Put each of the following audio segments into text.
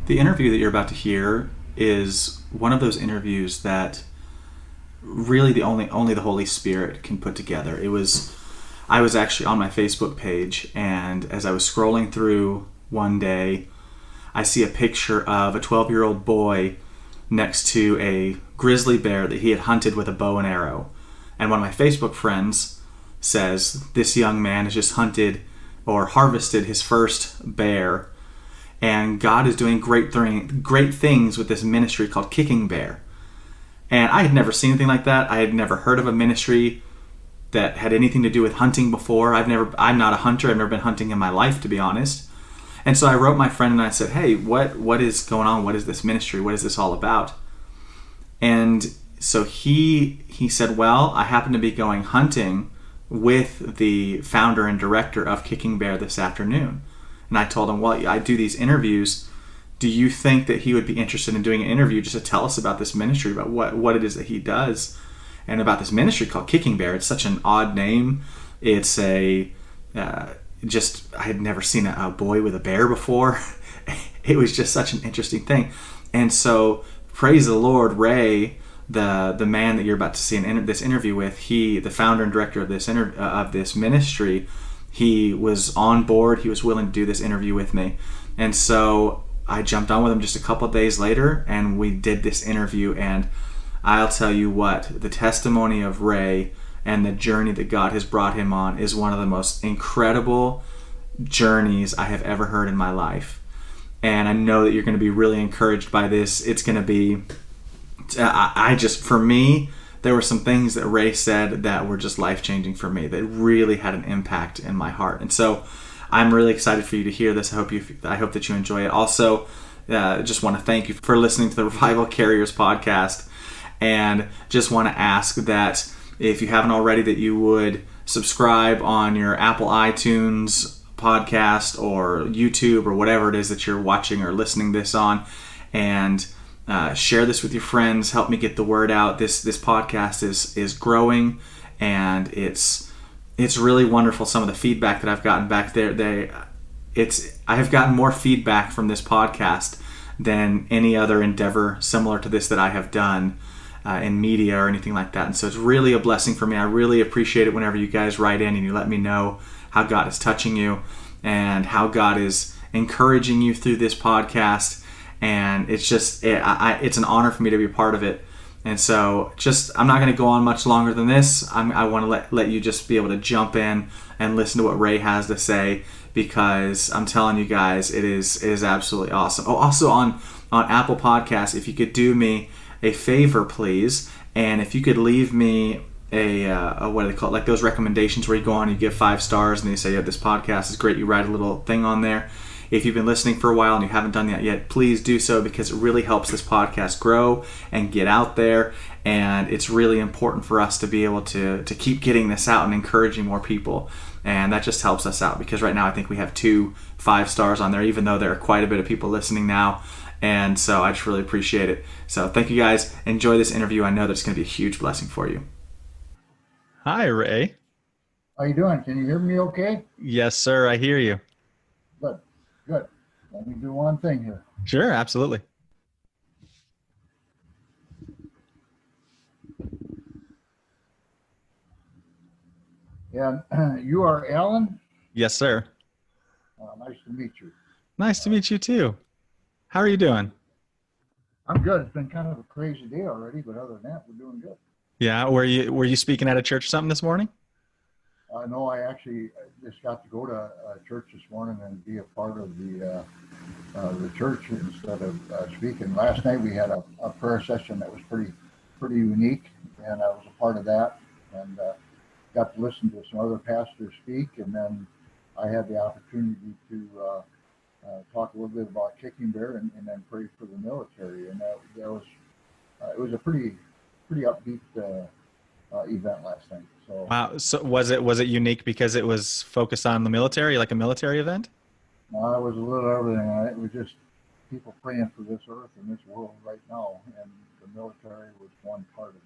The interview that you're about to hear is one of those interviews that really the only the Holy Spirit can put together. I was actually on my Facebook page, and as I was scrolling through one day, I see a picture of a 12-year-old boy next to a grizzly bear that he had hunted with a bow and arrow. And one of my Facebook friends says this young man has just hunted or harvested his first bear, and God is doing great things with this ministry called Kicking Bear. And I had never seen anything like that. I had never heard of a ministry that had anything to do with hunting before. I'm not a hunter. I've never been hunting in my life, to be honest. And so I wrote my friend and I said, "Hey, what is going on? What is this ministry? What is this all about?" And so he said, "Well, I happen to be going hunting with the founder and director of Kicking Bear this afternoon." And I told him, "Well, I do these interviews. Do you think that he would be interested in doing an interview just to tell us about this ministry, about what it is that he does, and about this ministry called Kicking Bear?" It's such an odd name. It's I had never seen a boy with a bear before. It was just such an interesting thing. And so, praise the Lord, Ray, the man that you're about to see this interview with, the founder and director of this ministry, he was on board. He was willing to do this interview with me. And so I jumped on with him just a couple of days later, and we did this interview. And I'll tell you what, the testimony of Ray and the journey that God has brought him on is one of the most incredible journeys I have ever heard in my life. And I know that you're going to be really encouraged by this. It's going to be, for me, there were some things that Ray said that were just life-changing for me, that really had an impact in my heart. And so I'm really excited for you to hear this. I hope that you enjoy it. Also, just want to thank you for listening to the Revival Carriers podcast, and just want to ask that if you haven't already, that you would subscribe on your Apple iTunes podcast or YouTube or whatever it is that you're watching or listening this on, and share this with your friends. Help me get the word out. This podcast is growing, and it's really wonderful. Some of the feedback that I've gotten back there, I have gotten more feedback from this podcast than any other endeavor similar to this that I have done in media or anything like that. And so it's really a blessing for me. I really appreciate it whenever you guys write in and you let me know how God is touching you and how God is encouraging you through this podcast. And it's just, it's an honor for me to be a part of it. And so I'm not going to go on much longer than this. I want to let you just be able to jump in and listen to what Ray has to say, because I'm telling you guys, it is absolutely awesome. Oh, also on Apple Podcasts, if you could do me a favor, please, and if you could leave me a what do they call it? Like those recommendations where you go on and you give 5 stars and they say, "Yeah, this podcast is great." You write a little thing on there. If you've been listening for a while and you haven't done that yet, please do so, because it really helps this podcast grow and get out there. And it's really important for us to be able to keep getting this out and encouraging more people. And that just helps us out, because right now I think we have 2 5 stars on there, even though there are quite a bit of people listening now. And so I just really appreciate it. So thank you guys. Enjoy this interview. I know that it's going to be a huge blessing for you. Hi, Ray. How you doing? Can you hear me okay? Yes, sir. I hear you. Good, good. Let me do one thing here. Sure, absolutely. Yeah, you are Alan? Yes, sir. Nice to meet you. Nice to meet you too. How are you doing? I'm good. It's been kind of a crazy day already, but other than that, we're doing good. Yeah, were you speaking at a church or something this morning? No, I actually just got to go to church this morning and be a part of the church instead of speaking. Last night we had a prayer session that was pretty unique, and I was a part of that, and got to listen to some other pastors speak, and then I had the opportunity to talk a little bit about Kicking Bear, and then pray for the military, and that was it was a pretty upbeat event last night. So Wow. So was it unique because it was focused on the military, like a military event? I was a little everything. It was just people praying for this earth and this world right now, and the military was one part of it.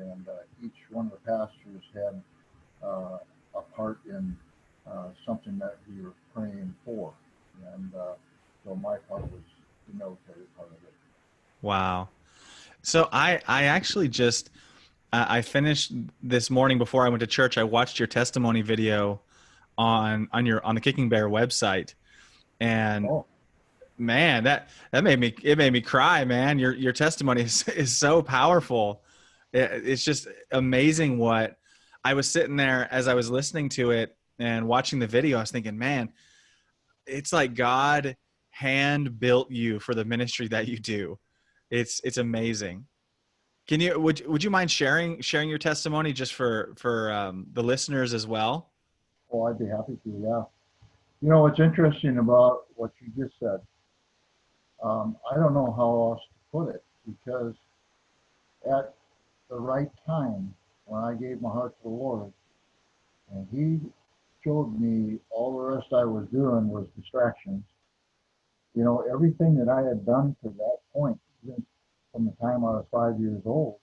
And each one of the pastors had a part in something that we were praying for. And so my part was the military part of it. Wow. So I actually just I finished this morning before I went to church. I watched your testimony video on the Kicking Bear website, and Oh, man, that made me cry, man. Your testimony is so powerful. It's just amazing what I was sitting there as I was listening to it and watching the video. I was thinking, man, it's like God hand built you for the ministry that you do. It's amazing. Can you would you mind sharing your testimony just for the listeners as well? oh, I'd be happy to. Yeah. You know, what's interesting about what you just said, I don't know how else to put it, because at the right time, when I gave my heart to the Lord, and He showed me all the rest I was doing was distractions. You know, everything that I had done to that point, even from the time I was 5 years old,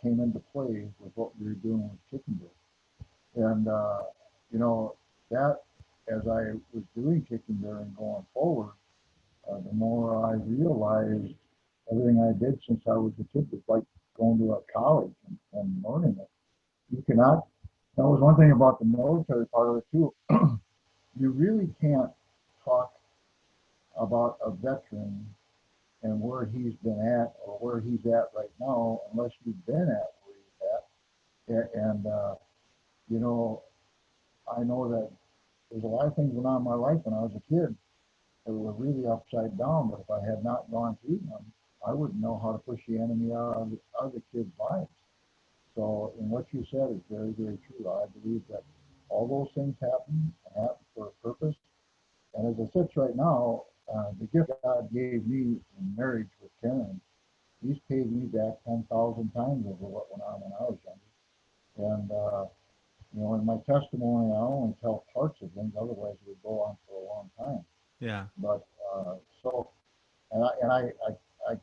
came into play with what we were doing with Chicken Bear. And, you know, that, as I was doing Chicken Bear and going forward, the more I realized everything I did since I was a kid was like going to a college and learning it. You cannot, that was one thing about the military part of it too. You really can't talk about a veteran and where he's been at or where he's at right now unless you've been at where he's at. And, you know, I know that there's a lot of things went on in my life when I was a kid that were really upside down, but if I had not gone through them, I wouldn't know how to push the enemy out of the kids' lives. So, and what you said is very, very true. I believe that all those things happen and happen for a purpose. And as I said right now, the gift God gave me in marriage with Karen, He's paid me back 10,000 times over what went on when I was younger. And, you know, in my testimony, I only tell parts of things, otherwise it would go on for a long time. Yeah. But so, and I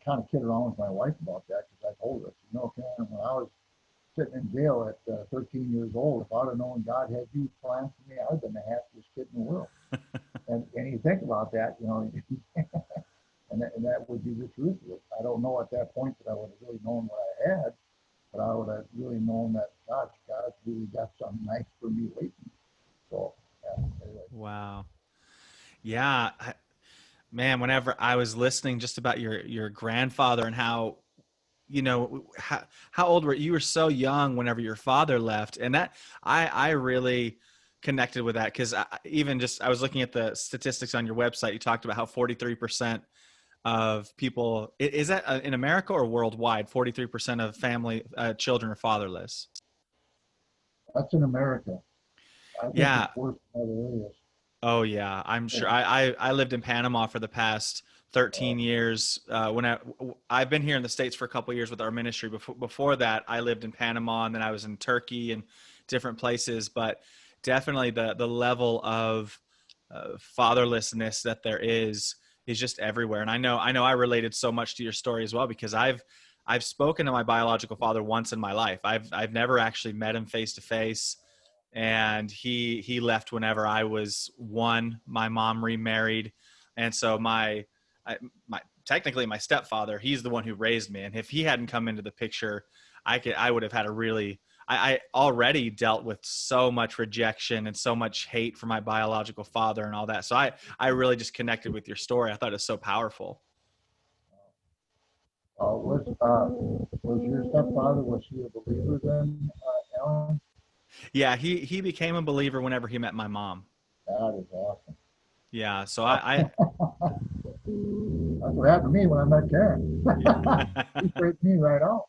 kind of kid around with my wife about that because I told her, you know, Karen, when I was sitting in jail at 13 years old, if I'd have known God had you planned for me, I'd have been the happiest kid in the world. And you think about that, you know, and that would be the truth of it. I don't know at that point that I would have really known what I had, but I would have really known that, gosh, God's really got something nice for me waiting. So, yeah, anyway. Wow. Yeah, man, whenever I was listening just about your grandfather and how, how old were you? You were so young whenever your father left, and that I really connected with that because even just I was looking at the statistics on your website. You talked about how 43% of people is that in America or worldwide? 43% of family children are fatherless. That's in America. I think Yeah. it's worse in other areas. Oh yeah, I'm sure. I lived in Panama for the past 13 years. I've been here in the States for a couple of years with our ministry. Before that, I lived in Panama, and then I was in Turkey and different places. But definitely the level of fatherlessness that there is just everywhere. And I know I related so much to your story as well because I've spoken to my biological father once in my life. I've never actually met him face to face, and he left whenever I was one. My mom remarried, and so my technically my stepfather, he's the one who raised me, and if he hadn't come into the picture, I would have had a really I already dealt with so much rejection and so much hate for my biological father and all that. So I really just connected with your story. I thought it was so powerful. Was your stepfather, was he a believer then, Alan? Yeah, he became a believer whenever he met my mom. That is awesome. Yeah, so That's what happened to me when I met Karen. He straightened me right out.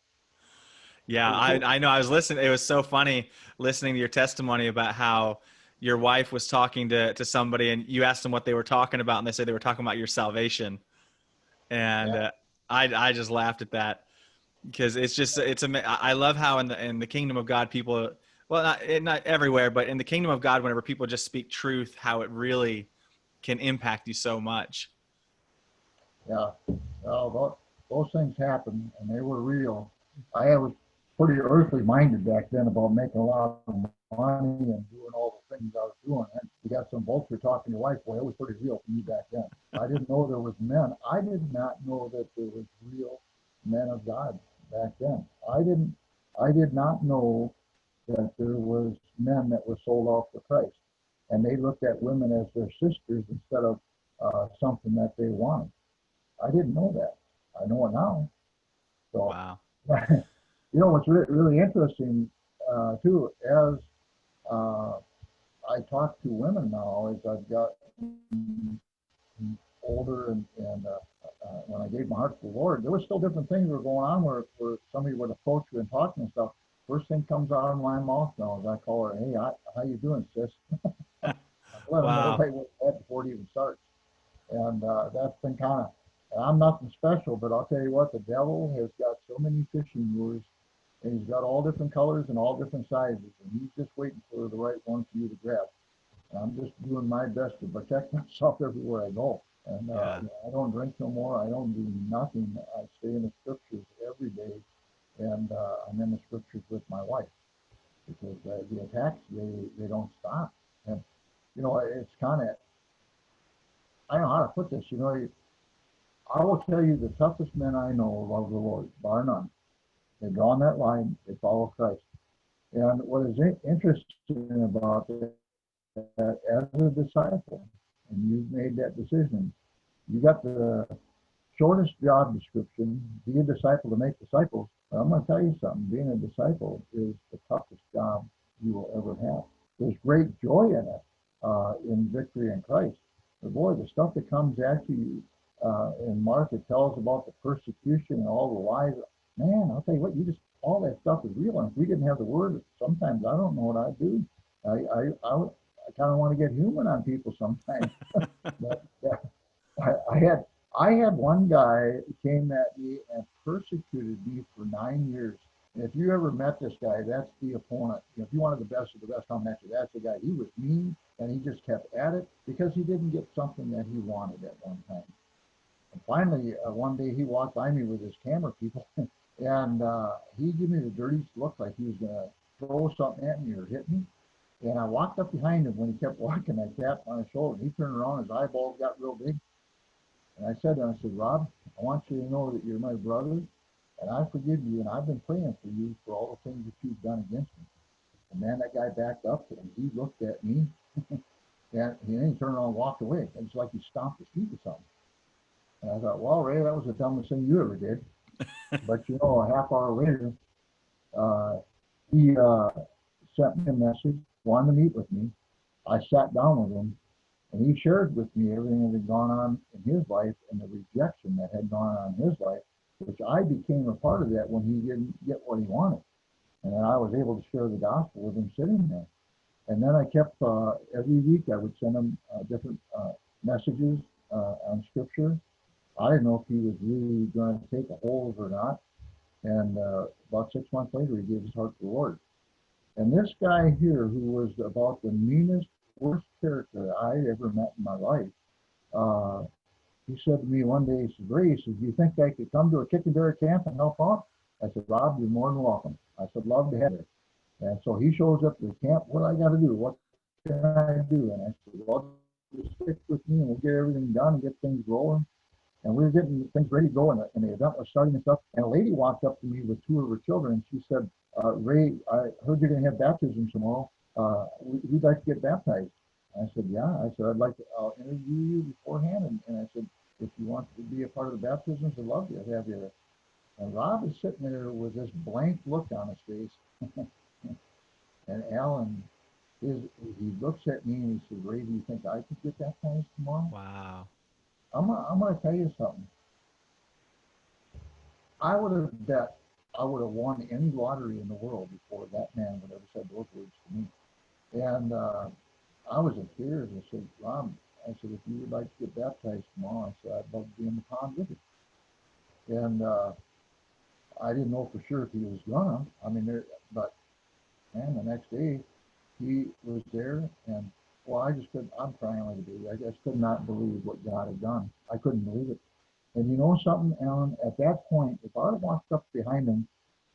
Yeah, Pretty cool. I know. I was listening. It was so funny listening to your testimony about how your wife was talking to somebody and you asked them what they were talking about and they said they were talking about your salvation. And Yeah. I just laughed at that because I love how in the kingdom of God people, well, not everywhere, but in the kingdom of God, whenever people just speak truth, how it really can impact you so much. Yeah. Well, those things happened and they were real. I was pretty earthly minded back then about making a lot of money and doing all the things I was doing. And you got some vulture talking to your wife, boy, it was pretty real for me back then. I didn't know there was men. I did not know that there was real men of God back then. I did not know that there was men that were sold off to Christ. And they looked at women as their sisters instead of something that they wanted. I didn't know that. I know it now. So, Wow. what's really interesting too, as uh, I talk to women now, as I've got older and when I gave my heart to the Lord, there was still different things were going on where somebody would approach you and talk and stuff. First thing comes out of my mouth now is I call her, hey, how you doing, sis? I let them know Wow. right what's that before it even starts. And that's been kind of, and I'm nothing special, but I'll tell you what, the devil has got so many fishing lures, and he's got all different colors and all different sizes, and he's just waiting for the right one for you to grab. And I'm just doing my best to protect myself everywhere I go. And Yeah. I don't drink no more. I don't do nothing. I stay in the scriptures every day, and I'm in the scriptures with my wife because the attacks they don't stop. And it's kind of, I don't know how to put this. I will tell you the toughest men I know love the Lord, bar none. They draw on that line. They follow Christ. And what is interesting about that, as a disciple, and you've made that decision, you got the shortest job description, be a disciple to make disciples. But I'm going to tell you something, being a disciple is the toughest job you will ever have. There's great joy in it, in victory in Christ. But boy, the stuff that comes at you in Mark, it tells about the persecution and all the lies. Man, I'll tell you what, all that stuff is real. And if we didn't have the word, sometimes I don't know what I'd do. I kind of want to get human on people sometimes. But I had one guy who came at me and persecuted me for 9 years. And if you ever met this guy, that's the opponent. If you wanted the best of the best coming at you, that's the guy. He was mean and he just kept at it because he didn't get something that he wanted at one time. And finally, one day he walked by me with his camera people and he gave me the dirtiest look like he was going to throw something at me or hit me. And I walked up behind him when he kept walking. I tapped on his shoulder. He turned around, his eyeballs got real big. And I said to him, I said, Rob, I want you to know that you're my brother, and I forgive you, and I've been praying for you for all the things that you've done against me. And man, that guy backed up, and he looked at me, and then he turned around and walked away. It's like he stomped his feet or something. And I thought, well, Ray, that was the dumbest thing you ever did. But a half hour later, he sent me a message, wanted to meet with me. I sat down with him, and he shared with me everything that had gone on in his life and the rejection that had gone on in his life, which I became a part of that when he didn't get what he wanted. And then I was able to share the gospel with him sitting there. And then I kept, every week I would send him different messages on scripture. I didn't know if he was really going to take a hold or not. And about 6 months later, he gave his heart to the Lord. And this guy here, who was about the meanest, worst character I ever met in my life, he said to me one day, he said, Ray, he said, do you think I could come to a Kick and Bear camp and help out? I said, Rob, you're more than welcome. I said, love to have you. And so he shows up to the camp. What do I got to do? What can I do? And I said, well, just stick with me and we'll get everything done and get things rolling. And we were getting things ready to go, and the event was starting and stuff. And a lady walked up to me with two of her children, and she said, Ray, I heard you're going to have baptism tomorrow. We'd like to get baptized. I said, yeah. I said, I'll interview you beforehand. And I said, if you want to be a part of the baptisms, I'd love to have you. And Rob is sitting there with this blank look on his face. And Alan, he looks at me and he says, Ray, do you think I could get baptized tomorrow? Wow. I'm going to tell you something. I would have bet I would have won any lottery in the world before that man would ever said those words to me. And I was in tears. I said, Rob, I said, if you would like to get baptized tomorrow, I said, I'd love to be in the pond with you. And I didn't know for sure if he was gonna. But man, the next day he was there, and well, I just couldn't. I'm crying like a baby. I just could not believe what God had done. I couldn't believe it. And you know something, Alan? At that point, if I'd have walked up behind him,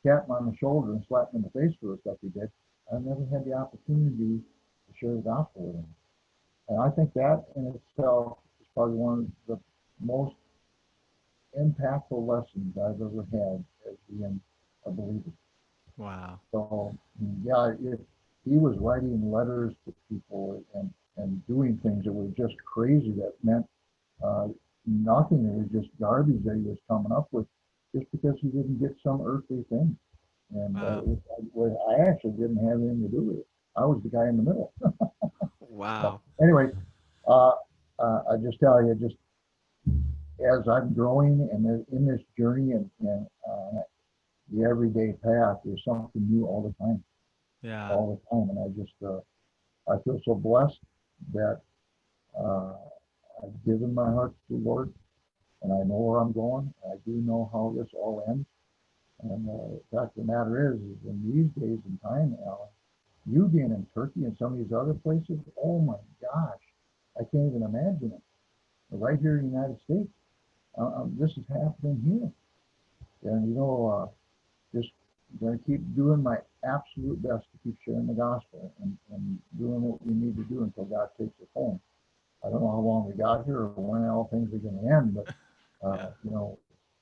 tapped him on the shoulder, and slapped him in the face for the stuff he did, I never had the opportunity to share the gospel with him. And I think that in itself is probably one of the most impactful lessons I've ever had as being a believer. Wow. So yeah, he was writing letters to people and doing things that were just crazy that meant uh, nothing. It was just garbage that he was coming up with just because he didn't get some earthly thing. And Wow. I actually didn't have anything to do with it. I was the guy in the middle. But Wow. anyway, uh, I just tell you, just as I'm growing and in this journey and the everyday path, there's something new Yeah. all the time. And I feel so blessed that uh, I've given my heart to the Lord, and I know where I'm going. I do know how this all ends. And the fact of the matter is in these days and time, Alan, you being in Turkey and some of these other places, oh my gosh, I can't even imagine it. Right here in the United States, this is happening here. And just going to keep doing my absolute best to keep sharing the gospel and doing what we need to do until God takes us home. I don't know how long we got here or when all things are going to end, but Yeah.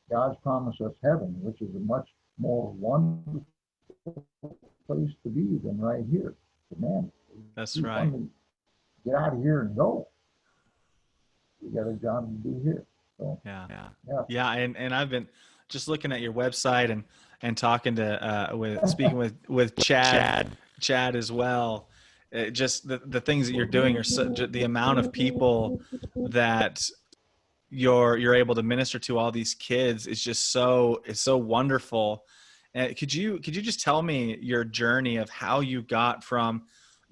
God's promised us heaven, which is a much more wonderful place to be than right here. But man, That's we right. finally get out of here and go. We got a job to do here. So Yeah. Yeah. yeah. Yeah. And I've been just looking at your website and talking to with speaking with Chad as well. Just the things that you're doing are the amount of people that you're able to minister to all these kids is just so wonderful. And could you just tell me your journey of how you got from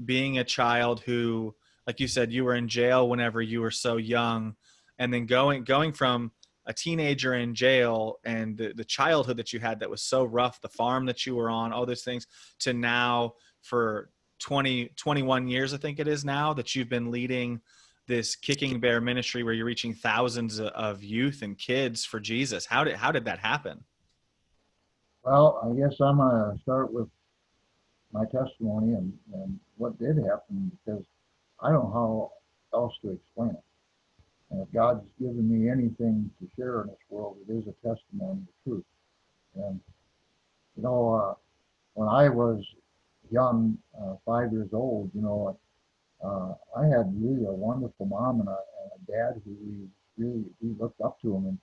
being a child who, like you said, you were in jail whenever you were so young, and then going from a teenager in jail and the childhood that you had that was so rough, the farm that you were on, all those things, to now for 21 years, I think it is now, that you've been leading this Kicking Bear ministry where you're reaching thousands of youth and kids for Jesus. How did that happen? Well, I guess I'm going to start with my testimony and what did happen because I don't know how else to explain it. And if God's given me anything to share in this world, it is a testimony of truth. And, you know, when I was young, 5 years old, I had really a wonderful mom and a dad who we looked up to him. And,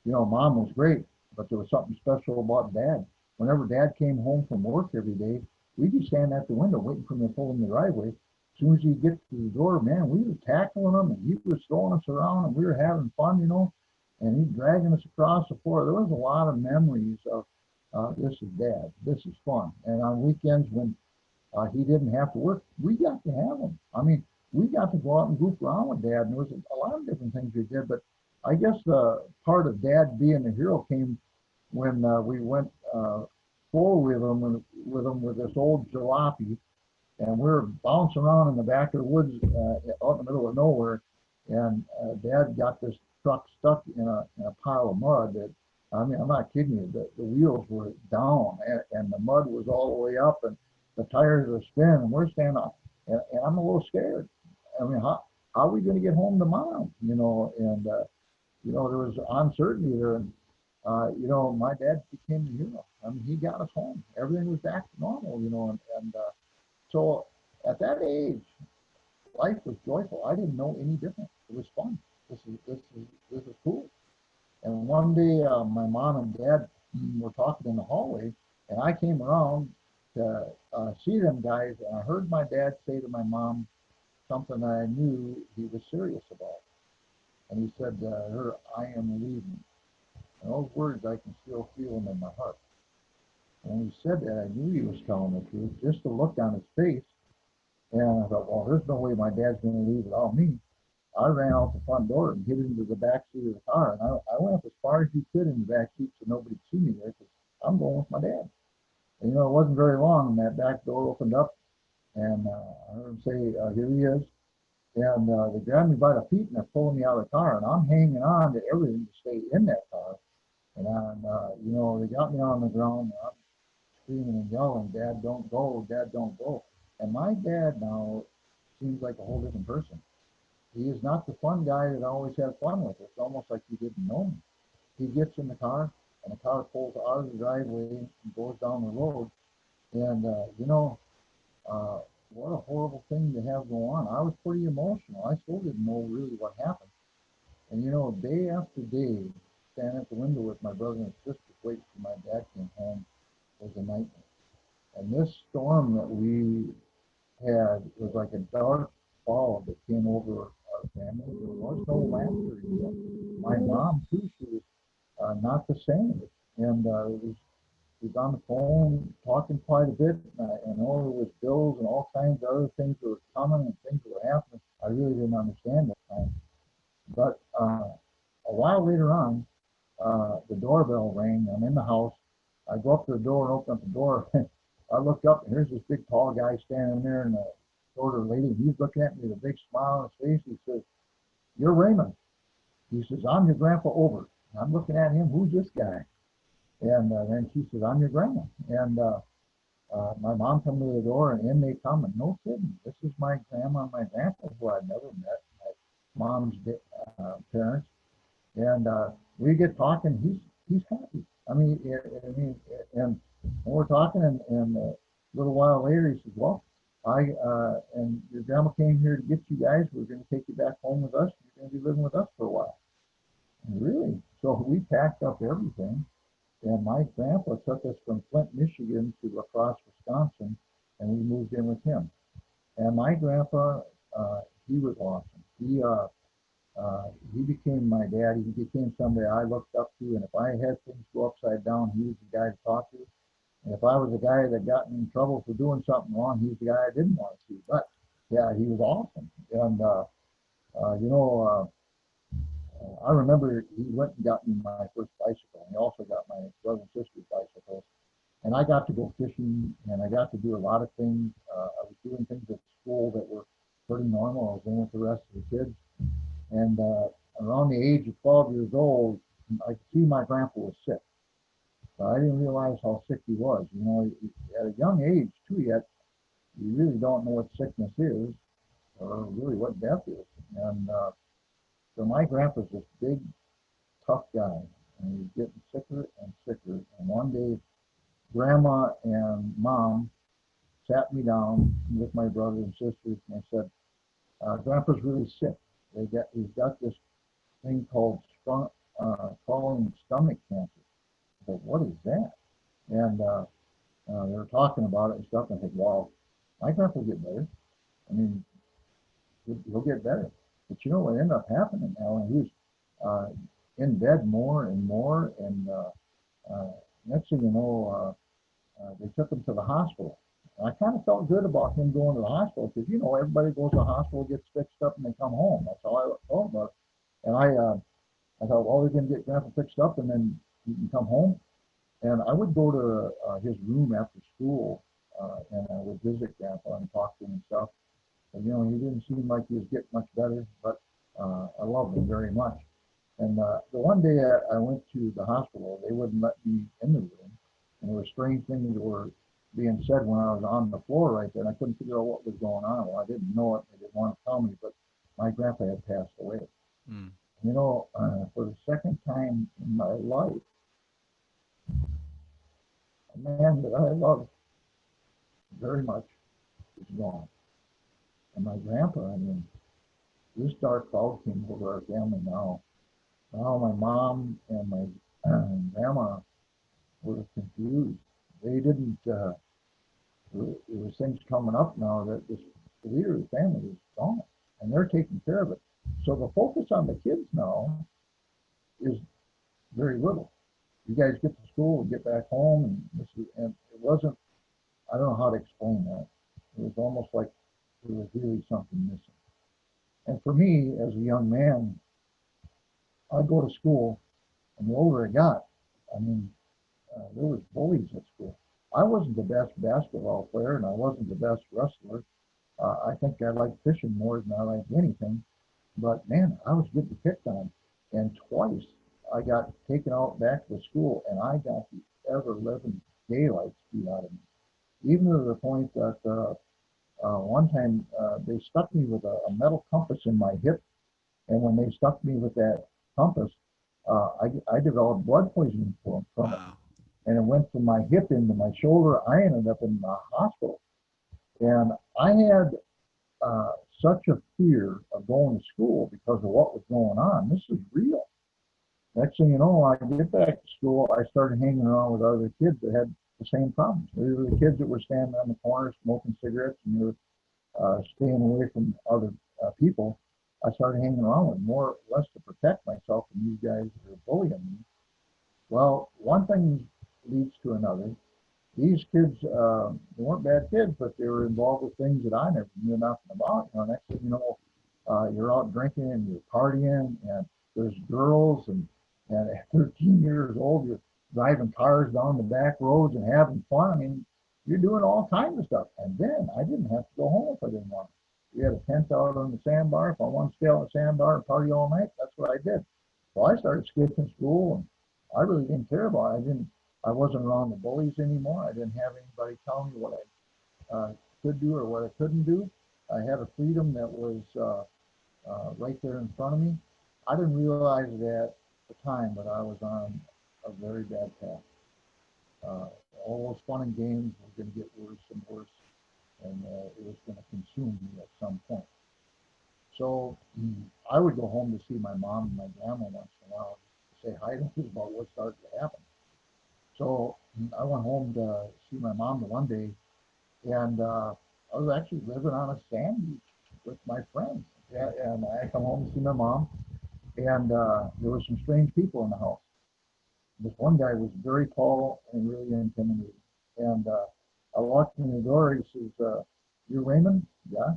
mom was great, but there was something special about dad. Whenever dad came home from work every day, we'd be standing at the window waiting for him to pull in the driveway. As soon as he'd get to the door, man, we were tackling him and he was throwing us around and we were having fun. And he'd dragging us across the floor. There was a lot of memories of this is dad, this is fun. And on weekends when he didn't have to work, we got to have him. I mean, we got to go out and goof around with dad, and there was a lot of different things we did. But I guess the part of dad being a hero came when we went forward with him with this old jalopy, and we were bouncing around in the back of the woods out in the middle of nowhere, and dad got this truck stuck in a pile of mud that, I mean, I'm not kidding you, the wheels were down and the mud was all the way up and the tires were spinning and we're standing up and I'm a little scared. I mean, how are we going to get home to mom? And there was uncertainty there. And, my dad became the hero. I mean, he got us home. Everything was back to normal. And so at that age, life was joyful. I didn't know any different. It was fun. This is cool. And one day, my mom and dad were talking in the hallway, and I came around to see them guys, and I heard my dad say to my mom something I knew he was serious about. And he said to her, "I am leaving." And those words, I can still feel them in my heart. And when he said that, I knew he was telling the truth. Just the look on his face, and I thought, well, there's no way my dad's going to leave without me. I ran out the front door and hid into the back seat of the car. And I went up as far as you could in the back seat so nobody could see me there because I'm going with my dad. And, it wasn't very long and that back door opened up and I heard him say, here he is. And they grabbed me by the feet and they're pulling me out of the car. And I'm hanging on to everything to stay in that car. And, they got me on the ground. And I'm screaming and yelling, "Dad, don't go. Dad, don't go." And my dad now seems like a whole different person. he is not the fun guy that I always had fun with. It's almost like he didn't know me. He gets in the car, and the car pulls out of the driveway and goes down the road. And, uh, what a horrible thing to have go on. I was pretty emotional. I still didn't know really what happened. And, day after day, standing at the window with my brother and sister waiting for my dad came home was a nightmare. And this storm that we had was like a dark fog that came over our family. There was no laughter anymore. My mom, too, she was not the same. And he was on the phone talking quite a bit. And I know there was bills and all kinds of other things that were coming and things that were happening. I really didn't understand at the time. But a while later on, the doorbell rang. I'm in the house. I go up to the door and open up the door. I look up and here's this big tall guy standing there and a shorter lady. He's looking at me with a big smile on his face. He says, "You're Raymond." He says, "I'm your grandpa Over." I'm looking at him. Who's this guy? And then she says, "I'm your grandma." And my mom comes to the door and in they come. And no kidding, this is my grandma and my grandpa who I'd never met. My mom's parents. And we get talking. He's happy. And we're talking, and a little while later, he says, "Well, I and your grandma came here to get you guys. We're going to take you back home with us. You're going to be living with us for a while." And really, so we packed up everything, and my grandpa took us from Flint, Michigan, to La Crosse, Wisconsin, and we moved in with him. And my grandpa, he was awesome. He became my daddy. He became somebody I looked up to. And if I had things go upside down, he was the guy to talk to. And if I was the guy that got in trouble for doing something wrong, he's the guy I didn't want to see. But yeah, he was awesome. And, uh, you know, I remember he went and got me my first bicycle. And he also got my brother and sister's bicycles. And I got to go fishing and I got to do a lot of things. I was doing things at school that were pretty normal. I was in with the rest of the kids. And around the age of 12 years old, I could see my grandpa was sick. But I didn't realize how sick he was. At a young age, too, yet, you really don't know what sickness is or really what death is. And so my grandpa's this big, tough guy, and he's getting sicker and sicker. And one day, grandma and mom sat me down with my brothers and sisters, and they said, "Grandpa's really sick. He's got this thing called crawling stomach cancer." I said, "What is that?" And they were talking about it and stuff. And I said, "Well, my grandpa will get better. I mean, he'll get better." But what ended up happening, Alan? He was uh, in bed more and more. And next thing you know, they took him to the hospital. And I kind of felt good about him going to the hospital because, everybody goes to the hospital, gets fixed up, and they come home. That's how I thought about it. And I thought, well, we're going to get Grandpa fixed up, and then he can come home. And I would go to his room after school, and I would visit Grandpa and talk to him and stuff. And, he didn't seem like he was getting much better, but I loved him very much. And the one day I went to the hospital, they wouldn't let me in the room. And there were strange things that were being said when I was on the floor right there. And I couldn't figure out what was going on. Well, I didn't know it. They didn't want to tell me, but my grandpa had passed away. Mm. For the second time in my life, a man that I loved very much is gone. And my grandpa, this dark cloud came over our family now. Now my mom and my grandma were confused. They didn't, there was things coming up now that the leader of the family is gone, and they're taking care of it. So the focus on the kids now is very little. You guys get to school and get back home, and it wasn't. I don't know how to explain that. It was almost like there was really something missing. And for me, as a young man, I'd go to school, and the older I got, there was bullies at school. I wasn't the best basketball player, and I wasn't the best wrestler. I think I liked fishing more than I liked anything. But man, I was getting picked on. And twice I got taken out back to school and I got the ever living daylights beat out of me. Even to the point that One time they stuck me with a metal compass in my hip, and when they stuck me with that compass, I developed blood poisoning from it, Wow. and it went from my hip into my shoulder. I ended up in the hospital, and I had uh, such a fear of going to school because of what was going on. This is real. Next thing you know, I get back to school, I started hanging around with other kids that had the same problems. They were the kids that were standing on the corner smoking cigarettes and they were staying away from other people. I started hanging around with more or less to protect myself from these guys that are bullying me. Well, one thing leads to another. These kids, they weren't bad kids, but they were involved with things that I never knew nothing about. You know, next thing you know, you're out drinking and you're partying, and there's girls, and at 13 years old, you're driving cars down the back roads and having fun. I mean, you're doing all kinds of stuff. And then I didn't have to go home if I didn't want to. We had a tent out on the sandbar. If I wanted to stay on the sandbar and party all night, that's what I did. So I started skipping school, and I really didn't care about it. I wasn't around the bullies anymore. I didn't have anybody tell me what I could do or what I couldn't do. I had a freedom that was right there in front of me. I didn't realize it at the time, but I was on a very bad path. All those fun and games were going to get worse and worse, and it was going to consume me at some point. So I would go home to see my mom and my grandma once in a while to say hi to them about what started to happen. So I went home to see my mom the one day, and I was actually living on a sand beach with my friends. Yeah, and I come home to see my mom, and there were some strange people in the house. This one guy was very tall and really intimidating. And I walked in the door. He says, "You're Raymond?" "Yeah."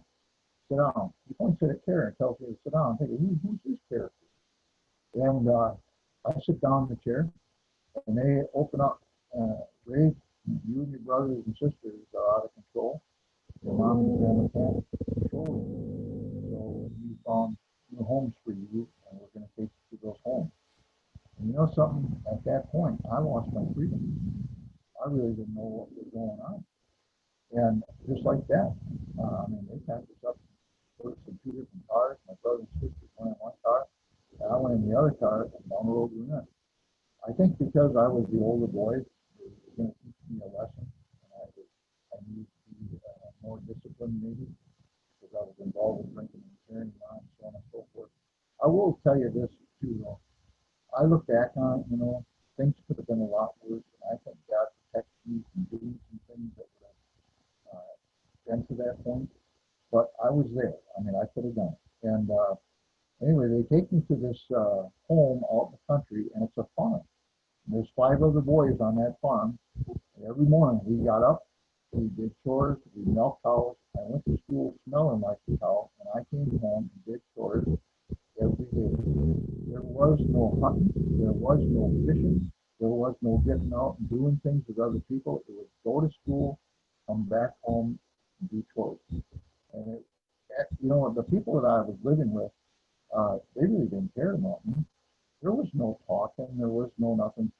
"Sit down." He points at a chair and tells me to sit down. I'm thinking, who's this character? And I sit down in the chair, and they open up. Ray, you and your brothers and sisters are out of control. Your mom and your grandma can't control you. So we found new homes for you, and we're going to take you to those homes. And you know something? At that point, I lost my freedom. I really didn't know what was going on. And just like that, I mean, they packed us up, put us in two different cars. My brother and sisters went in one car, and I went in the other car, and down the road we went. I think because I was the older boy, they were going to teach me a lesson, and I needed to be more disciplined maybe because I was involved with drinking and carrying on, and so on and so forth. I will tell you this too, though. I look back on it, things could have been a lot worse, and I think God protected me from doing some things that would have been to that point. But I was there. I mean, I could have done it. And anyway, they take me to this home out in the country, and it's a farm. And there's five other boys on that farm. And every morning we got up, we did chores, we milked cows. I went to school smelling like a cow, and I came home and did chores every day. There was no hunting, there was no fishing, there was no getting out and doing things with other people. It was go to school, come back home, and do chores. And the people that I was living with, they really didn't care about me. There was no talking, there was no nothing.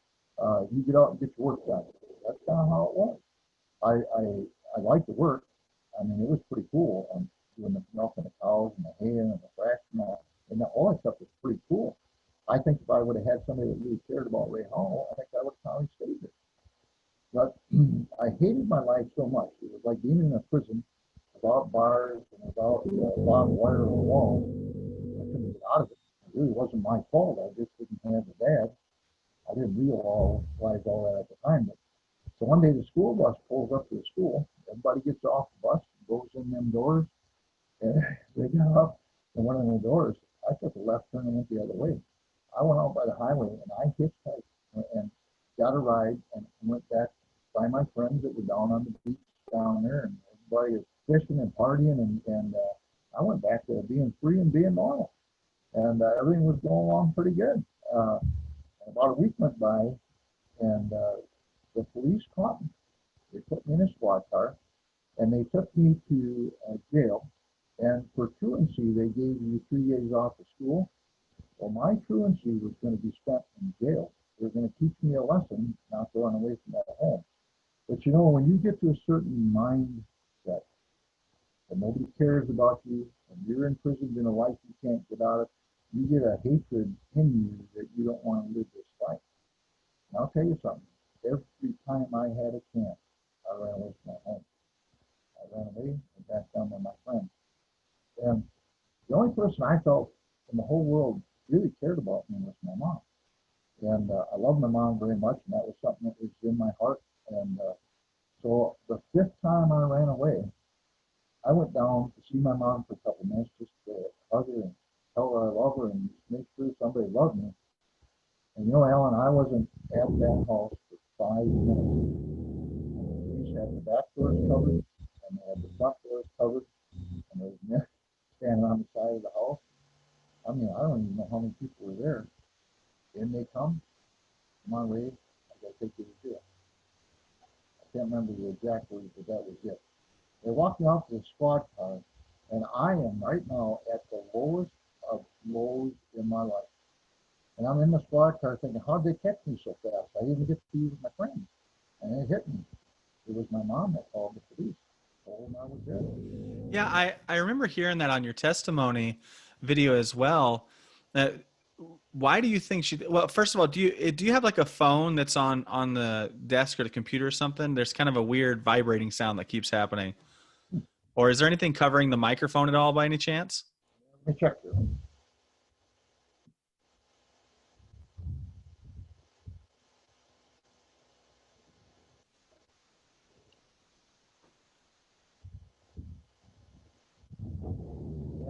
You get out and get your work done. That's kind of how it was. I liked the work. I mean, it was pretty cool. Doing the milking the cows and the hay and the fraction and all that stuff was pretty cool. I think if I would have had somebody that really cared about Ray Howell, I think I would have probably stayed there. But I hated my life so much. It was like being in a prison without bars and without barbed wire or walls. I couldn't get out of it. It really wasn't my fault. I just didn't have a dad. I didn't realize all that at the time. But so one day the school bus pulls up to the school. Everybody gets off the bus, goes in them doors, and they got up and went in the doors. I took a left turn and went the other way. I went out by the highway and I hitchhiked and got a ride and went back by my friends that were down on the beach down there, and everybody was fishing and partying, and I went back to being free and being normal, and everything was going along pretty good. Uh, about a week went by, and the police caught me. They put me in a squad car, and they took me to jail. And for truancy, they gave you 3 days off of school. Well, my truancy was going to be spent in jail. They were going to teach me a lesson, not going away from that home. But when you get to a certain mindset, and nobody cares about you, and you're imprisoned in a life you can't get out of, you get a hatred in you that you don't want to live this life. And I'll tell you something. Every time I had a chance, I ran away from my home. I ran away and back down with my friends. And the only person I felt in the whole world really cared about me was my mom. And I love my mom very much, and that was something that was in my heart. And so the fifth time I ran away, I went down to see my mom for a couple minutes just to hug her and tell her I love her and make sure somebody loved me. And you know, Alan, I wasn't at that house for 5 minutes. The police had the back doors covered, and they had the front doors covered, and there was men standing on the side of the house. I mean, I don't even know how many people were there. In they come on, Ray, I gotta take you to jail. I can't remember the exact words, but that was it. They walked me out to the squad car, and I am right now at the lowest of lows in my life. And I'm in the squad car thinking, how'd they catch me so fast? I didn't get to be with my friends. And it hit me. It was my mom that called the police. Told them I was dead. Yeah, I remember hearing that on your testimony video as well. Uh, why do you think she? Well, first of all, do you have like a phone that's on the desk or the computer or something? There's kind of a weird vibrating sound that keeps happening. Or is there anything covering the microphone at all by any chance? Let me check here.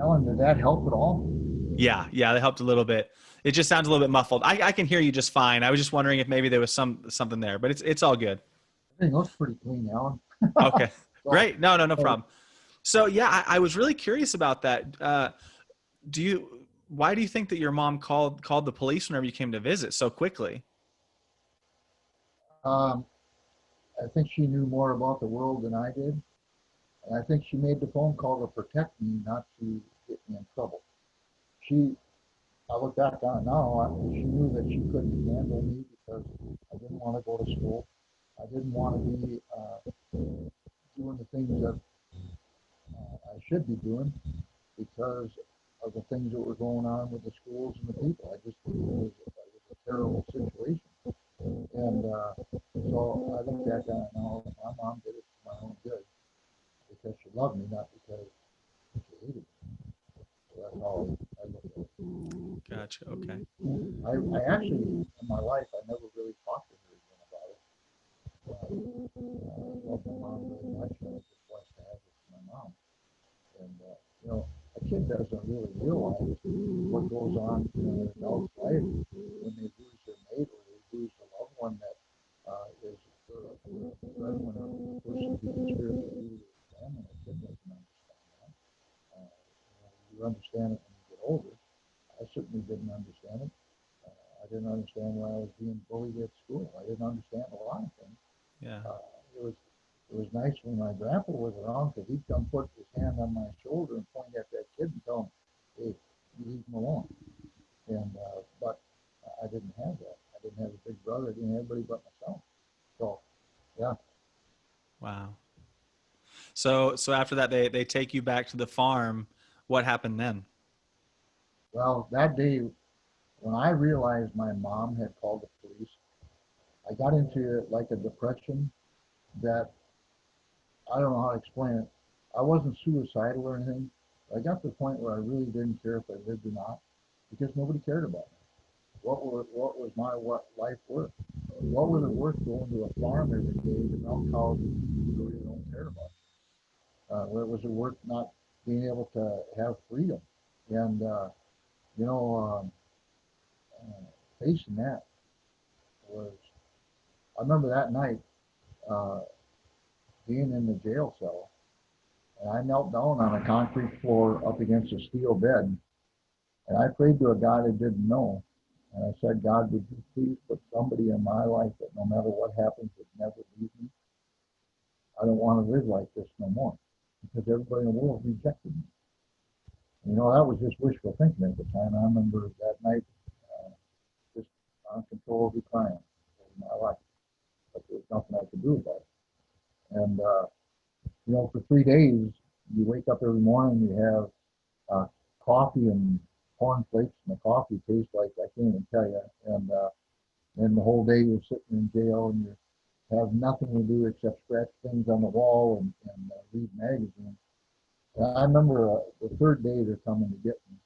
Ellen, did that help at all? Yeah, that helped a little bit. It just sounds a little bit muffled. I can hear you just fine. I was just wondering if maybe there was something there, but it's all good. Everything looks pretty clean, Alan. Okay, So, great. No so problem. So yeah, I was really curious about that. Do you? Why do you think that your mom called the police whenever you came to visit so quickly? um, I think she knew more about the world than I did. And I think she made the phone call to protect me, not to get me in trouble. She, I look back on it now, she knew that she couldn't handle me because I didn't want to go to school. I didn't want to be doing the things that I should be doing because of the things that were going on with the schools and the people. I just, it was a terrible situation. And so I look back on it now, my mom did it for my own good because she loved me, not because she hated me. So that's how I look at it. Gotcha. Okay. I actually, in my life, I never really talked to her again about it. I love my mom very much, and I was just blessed to have her for my mom. And, you know, a kid doesn't really realize what goes on in an adult's life when they lose their mate or they lose a loved one that is the breadwinner, the person who can spiritually lead their family. A kid doesn't understand that. You understand it when you get older. I certainly didn't understand it. I didn't understand why I was being bullied at school. I didn't understand a lot of things. Yeah. It was nice when my grandpa was around because he'd come put his hand on my shoulder and point at that kid and tell him, "Hey, you leave him alone." And but I didn't have that. I didn't have a big brother. I didn't have anybody but myself. So yeah. Wow. So after that, they take you back to the farm. What happened then? Well, that day when I realized my mom had called the police, I got into like a depression that I don't know how to explain it. I wasn't suicidal or anything. I got to the point where I really didn't care if I lived or not because nobody cared about me. What was my life worth? What was it worth going to a farm every day to milk cows and people who really don't care about me? What was it worth not being able to have freedom? And you know, facing that was. I remember that night uh, being in the jail cell, and I knelt down on a concrete floor up against a steel bed, and I prayed to a God I didn't know. And I said, God, would you please put somebody in my life that no matter what happens would never leave me? I don't want to live like this no more because everybody in the world rejected me. And, you know, that was just wishful thinking at the time. I remember that night just uncontrollably crying over my life, but there was nothing I could do about it. And, you know, for 3 days, you wake up every morning, you have coffee and cornflakes, and the coffee tastes like I can't even tell you. And the whole day you're sitting in jail and you have nothing to do except scratch things on the wall and read magazines. And I remember the third day they're coming to get me.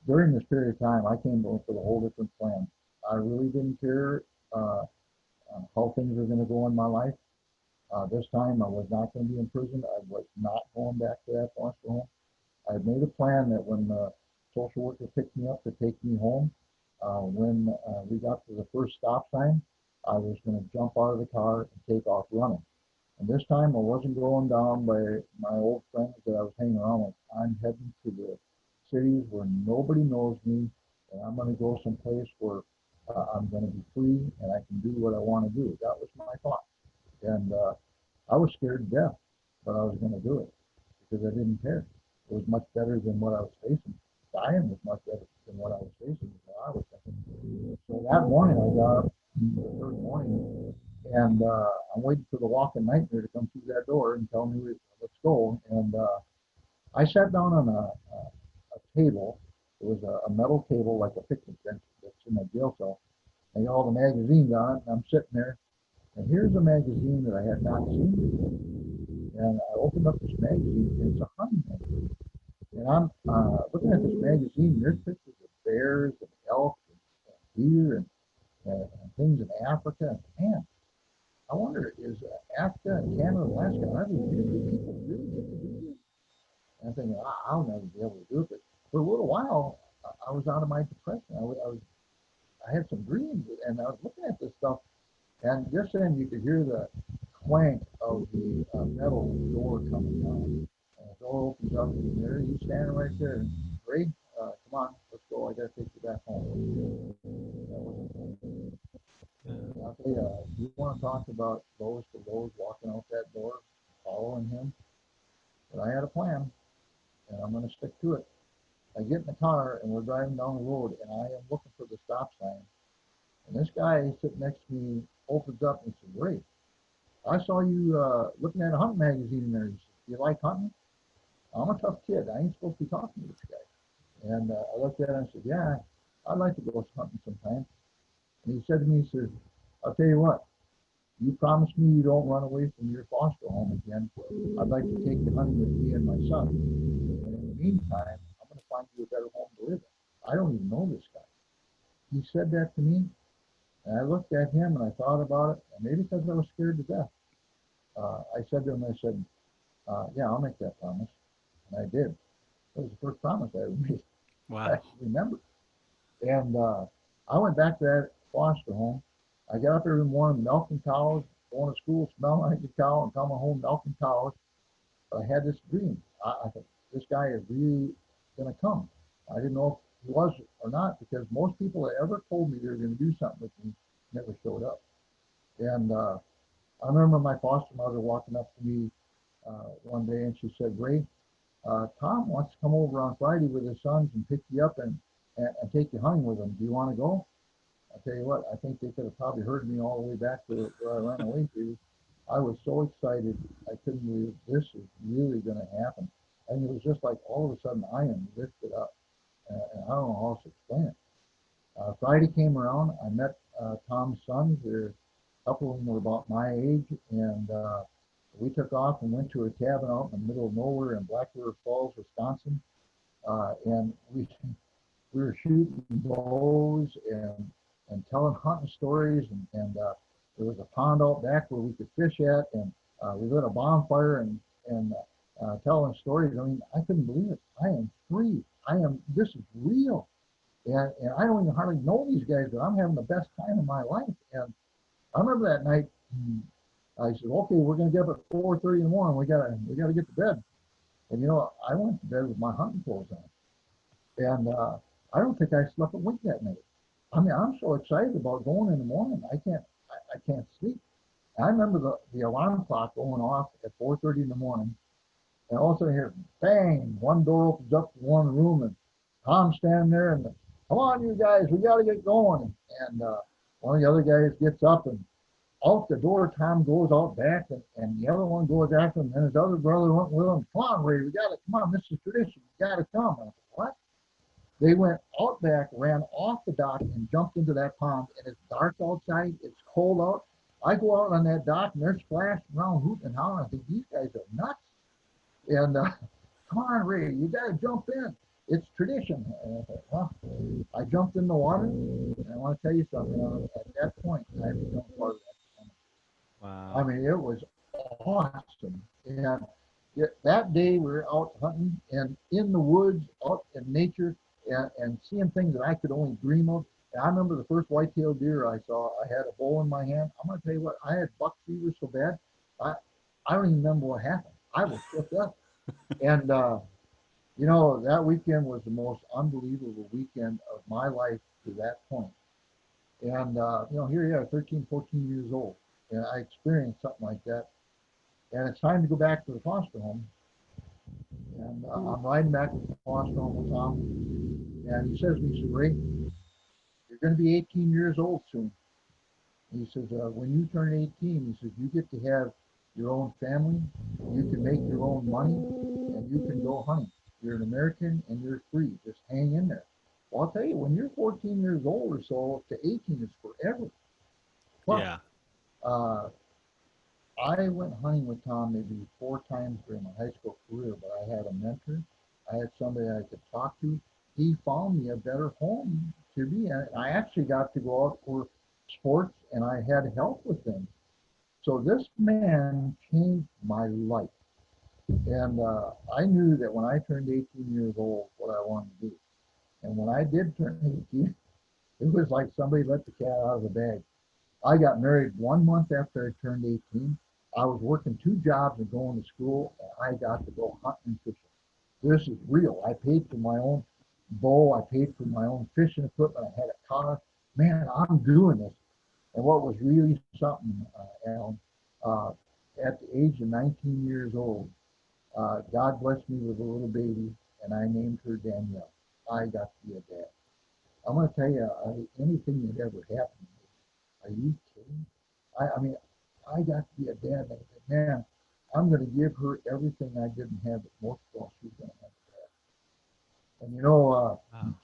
During this period of time, I came up with a whole different plan. I really didn't care uh, how things were going to go in my life. This time, I was not going to be in prison. I was not going back to that foster home. I made a plan that when the social worker picked me up to take me home, when we got to the first stop sign, I was going to jump out of the car and take off running. And this time I wasn't going down by my old friends that I was hanging around with. I'm heading to the cities where nobody knows me, and I'm going to go someplace where I'm going to be free and I can do what I want to do. That was my thought. And I was scared to death, but I was going to do it because I didn't care. It was much better than what I was facing. Dying was much better than what I was facing. So I was thinking. So that morning I got up, the third morning, and I'm waiting for the walking nightmare to come through that door and tell me, let's go. And I sat down on a table. It was a metal table, like a picnic bench that's in a jail cell. And got all the magazines on it, and I'm sitting there. And here's a magazine that I had not seen before. And I opened up this magazine, and it's a hunting magazine. And I'm looking at this magazine, and there's pictures of bears and elk and deer and things in Africa. And man, I wonder, is Africa and Canada and Alaska, are they really people really get to do this? And I'm thinking, I'll never be able to do it. But for a little while, I was out of my depression. I had some dreams, and I was looking at this stuff, and just then you could hear the clank of the metal door coming down. And the door opens up, and there he's standing right there. Ray, come on, let's go. I got to take you back home. I'll tell you, you want to talk about lowest of lows walking out that door, following him. But I had a plan, and I'm going to stick to it. I get in the car, and we're driving down the road, and I am looking for the stop sign. And this guy sitting next to me opens up and says, Ray, I saw you looking at a hunting magazine in there. He said, do you like hunting? I'm a tough kid. I ain't supposed to be talking to this guy. And I looked at him and said, yeah, I'd like to go hunting sometime. And he said to me, he says, I'll tell you what, you promise me you don't run away from your foster home again. I'd like to take you hunting with me and my son. And in the meantime, I'm going to find you a better home to live in. I don't even know this guy. He said that to me, and I looked at him and I thought about it, and maybe because I was scared to death. I said to him, I said, yeah, I'll make that promise. And I did. It was the first promise I ever made. I Wow. remember. And I went back to that foster home. I got up every morning milking cows, going to school smelling like a cow, and coming home milking cows. But I had this dream. I thought, this guy is really going to come. I didn't know if he was or not because most people that ever told me they were going to do something with me never showed up. And I remember my foster mother walking up to me one day and she said, Ray, Tom wants to come over on Friday with his sons and pick you up and take you hunting with them. Do you want to go? I tell you what, I think they could have probably heard me all the way back to where I ran away to. I was so excited, I couldn't believe this is really going to happen. And it was just like all of a sudden I am lifted up. And I don't know how else to explain it. Friday came around, I met Tom's sons. A couple of them were about my age, and we took off and went to a cabin out in the middle of nowhere in Black River Falls, Wisconsin. And we were shooting bows and telling hunting stories, and there was a pond out back where we could fish at, and we lit a bonfire and telling stories. I mean, I couldn't believe it. I am free. This is real. And I don't even hardly know these guys, but I'm having the best time of my life. And I remember that night, I said, okay, we're going to get up at 4:30 in the morning. We gotta get to bed. And I went to bed with my hunting clothes on. And I don't think I slept a wink that night. I mean, I'm so excited about going in the morning. I can't sleep. And I remember the alarm clock going off at 4:30 in the morning, and all of a sudden I hear bang, one door opens up to one room, and Tom's standing there, and come on, you guys, we got to get going. And one of the other guys gets up, and out the door, Tom goes out back, and the other one goes after him, and his other brother went with him. Come on, Ray, we got to come on. This is tradition. We got to come. I said, what? They went out back, ran off the dock, and jumped into that pond. And it's dark outside. It's cold out. I go out on that dock, and they're splashing around, hooting and hollering. I think these guys are nuts. And come on, Ray, you got to jump in. It's tradition. And I thought, well, I jumped in the water, and I want to tell you something. At that point, I became part of that. I Wow. mean, it was awesome. And that day we were out hunting and in the woods, out in nature, and seeing things that I could only dream of. And I remember the first white-tailed deer I saw. I had a bow in my hand. I'm going to tell you what, I had buck fever so bad, I, I don't even remember what happened. I was shook up. And, that weekend was the most unbelievable weekend of my life to that point. And, here you are, 13, 14 years old. And I experienced something like that. And it's time to go back to the foster home. And I'm riding back to the foster home with Tom. And he says to me, he says, Ray, you're going to be 18 years old soon. He says, when you turn 18, he says, you get to have your own family. You can make your own money and you can go hunting. You're an American and you're free. Just hang in there. Well, I'll tell you, when you're 14 years old or so, up to 18 is forever. But Yeah. uh, I went hunting with Tom maybe 4 times during my high school career, but I had a mentor. I had somebody I could talk to. He found me a better home to be in. I actually got to go out for sports and I had help with them. So this man changed my life. And I knew that when I turned 18 years old, what I wanted to do. And when I did turn 18, it was like somebody let the cat out of the bag. I got married 1 month after I turned 18. I was working 2 jobs and going to school, and I got to go hunting and fishing. This is real. I paid for my own bow. I paid for my own fishing equipment. I had a car. Man, I'm doing this. And what was really something, Alan, uh, at the age of 19 years old, God blessed me with a little baby, and I named her Danielle. I got to be a dad. I'm going to tell you, anything that ever happened, are you kidding? I mean, I got to be a dad. And I said, man, I'm going to give her everything I didn't have that most girls she's going to have. And Wow.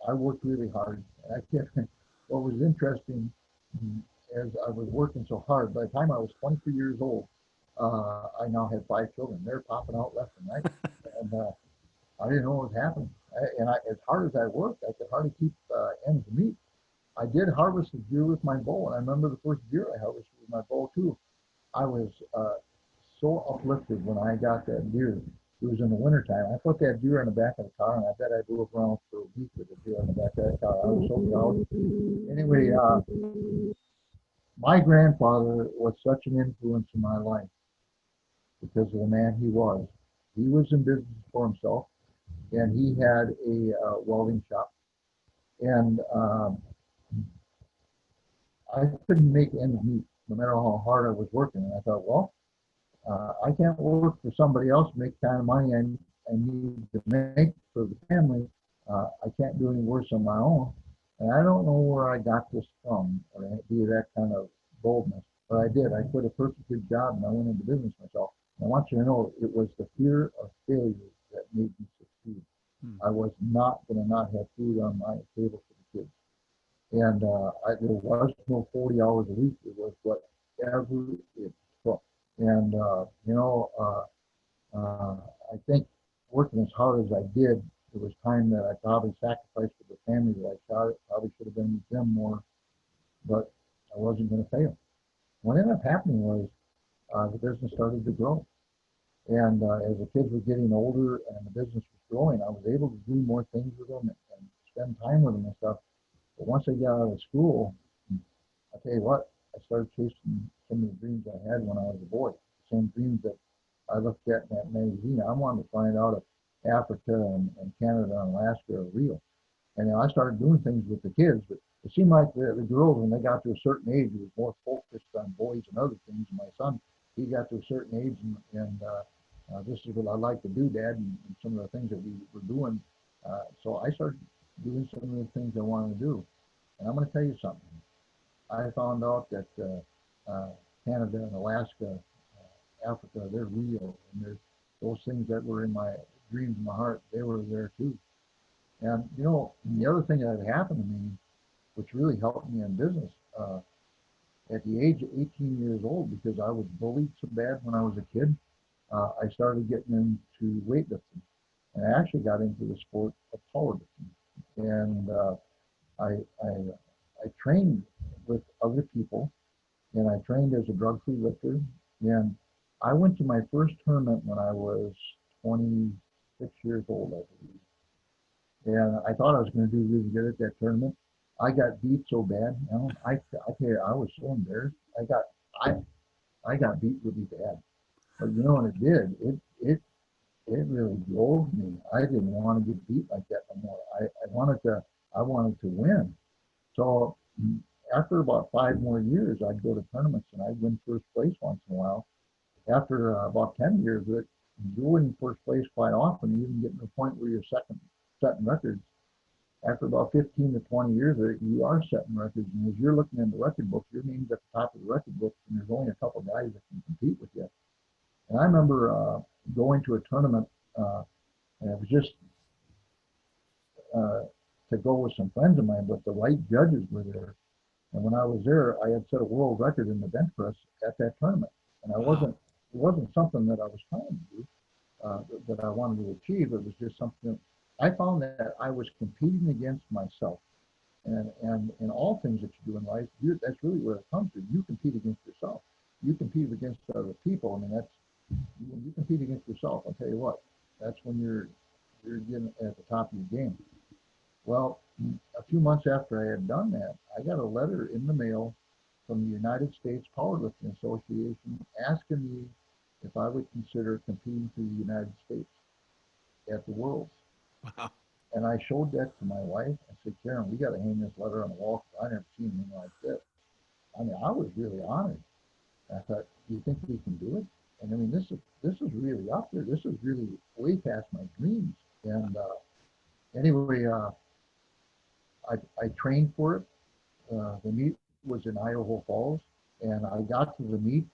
I worked really hard. And I kept, what was interesting as I was working so hard, by the time I was 23 years old, I now had 5 children. They're popping out left and right. And I didn't know what was happening. As hard as I worked, I could hardly keep ends meet. I did harvest a deer with my bow, and I remember the first deer I harvested with my bow too. I was so uplifted when I got that deer. It was in the wintertime. I put that deer in the back of the car, and I bet I drove around for a week with the deer in the back of that car. I was so proud. Anyway, my grandfather was such an influence in my life because of the man he was. He was in business for himself, and he had a welding shop. And I couldn't make ends meet no matter how hard I was working. And I thought, well, I can't work for somebody else to make the kind of money I need to make for the family. I can't do any worse on my own. And I don't know where I got this from or be that kind of boldness, but I did. I quit a perfect good job and I went into business myself. And I want you to know it was the fear of failure that made me succeed. Hmm. I was not going to not have food on my table for the kids. And there was no 40 hours a week. It was whatever it took. And, I think working as hard as I did, it was time that I probably sacrificed for the family that I probably should have been with them more, but I wasn't going to fail. What ended up happening was the business started to grow. And as the kids were getting older and the business was growing, I was able to do more things with them and spend time with them and stuff. But once I got out of school, I tell you what, I started chasing some of the dreams I had when I was a boy. Same dreams that I looked at in that magazine. I wanted to find out if Africa and Canada and Alaska are real. And I started doing things with the kids, but it seemed like the girls, when they got to a certain age, it was more focused on boys and other things. And my son, he got to a certain age, and this is what I like to do, Dad, and some of the things that we were doing. So I started doing some of the things I wanted to do. And I'm going to tell you something. I found out that Canada and Alaska, Africa, they're real. And there's those things that were in my dreams in my heart, they were there too. And the other thing that had happened to me, which really helped me in business, at the age of 18 years old, because I was bullied so bad when I was a kid, I started getting into weightlifting. And I actually got into the sport of powerlifting. And I, I, I trained with other people, and I trained as a drug-free lifter. And I went to my first tournament when I was 26 years old, I believe. And I thought I was going to do really good at that tournament. I got beat so bad, I tell you, I was so embarrassed. I I got beat really bad. But what it did? It really drove me. I didn't want to get beat like that no more. I wanted to win. So after about 5 more years, I'd go to tournaments and I'd win first place once in a while. After about 10 years, you're winning first place quite often, even getting to the point where you're second setting records. After about 15 to 20 years, you are setting records. And as you're looking in the record books, your name's at the top of the record books, and there's only a couple of guys that can compete with you. And I remember going to a tournament, and it was just uh, to go with some friends of mine, but the right judges were there. And when I was there, I had set a world record in the bench press at that tournament. And Wow. it wasn't something that I was trying to do, that I wanted to achieve. It was just something I found that I was competing against myself. And in all things that you do in life, that's really where it comes to. You compete against yourself. You compete against other people. I mean, that's when you compete against yourself. I'll tell you what, that's when you're getting at the top of your game. Well, a few months after I had done that, I got a letter in the mail from the United States Powerlifting Association asking me if I would consider competing for the United States at the Worlds. Wow. And I showed that to my wife. I said, Karen, we got to hang this letter on the wall because I never seen anything like this. I mean, I was really honored. I thought, do you think we can do it? And I mean, this is really up there. This is really way past my dreams. And anyway, I trained for it. The meet was in Idaho Falls, and I got to the meet,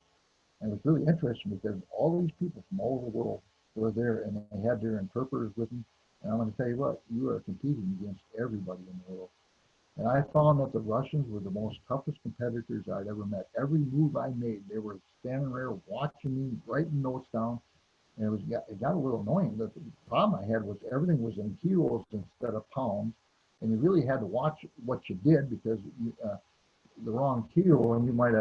and it was really interesting because all these people from all over the world were there, and they had their interpreters with them. And I'm going to tell you what, you are competing against everybody in the world. And I found that the Russians were the most toughest competitors I'd ever met. Every move I made, they were standing there watching me, writing notes down. And it got a little annoying. The problem I had was everything was in kilos instead of pounds. And you really had to watch what you did because the wrong kilo and you might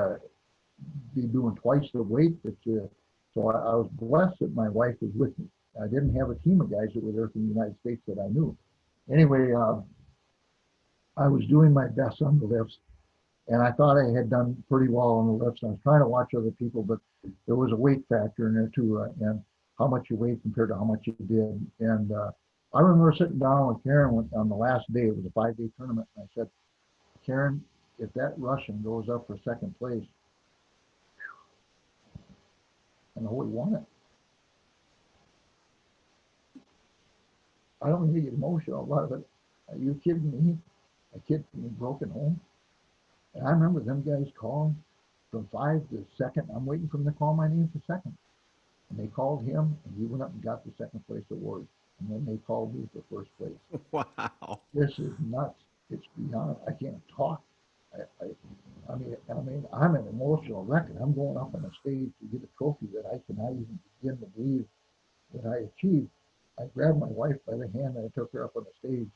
be doing twice the weight that you. So I was blessed that my wife was with me. I didn't have a team of guys that were there from the United States that I knew. Anyway, I was doing my best on the lifts, and I thought I had done pretty well on the lifts. I was trying to watch other people, but there was a weight factor in there too, and how much you weighed compared to how much you did. And I remember sitting down with Karen on the last day. It was a 5-day tournament, and I said, Karen, if that Russian goes up for second place, I know we won it. I don't need to get emotional about it. Are you kidding me? A kid from a broken home. And I remember them guys calling from 5 to 2nd. I'm waiting for them to call my name for second. And they called him, and he went up and got the second place award. And then they called me for first place. Wow. This is nuts. It's beyond. I can't talk. I, I, I mean, I'm an emotional wreck, and I'm going up on a stage to get a trophy that I cannot even begin to believe that I achieved. I grabbed my wife by the hand and I took her up on the stage,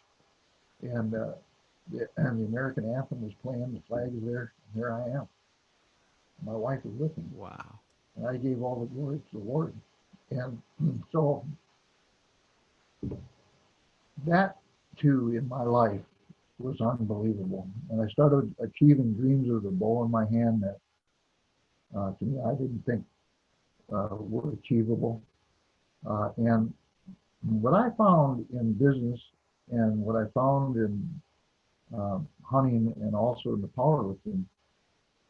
and the American anthem was playing. The flag is there, and there I am. My wife is with me, Wow. and I gave all the glory to the Lord. And so that too in my life was unbelievable. And I started achieving dreams with a bow in my hand that, to me, I didn't think were achievable. And what I found in business and what I found in hunting and also in the powerlifting,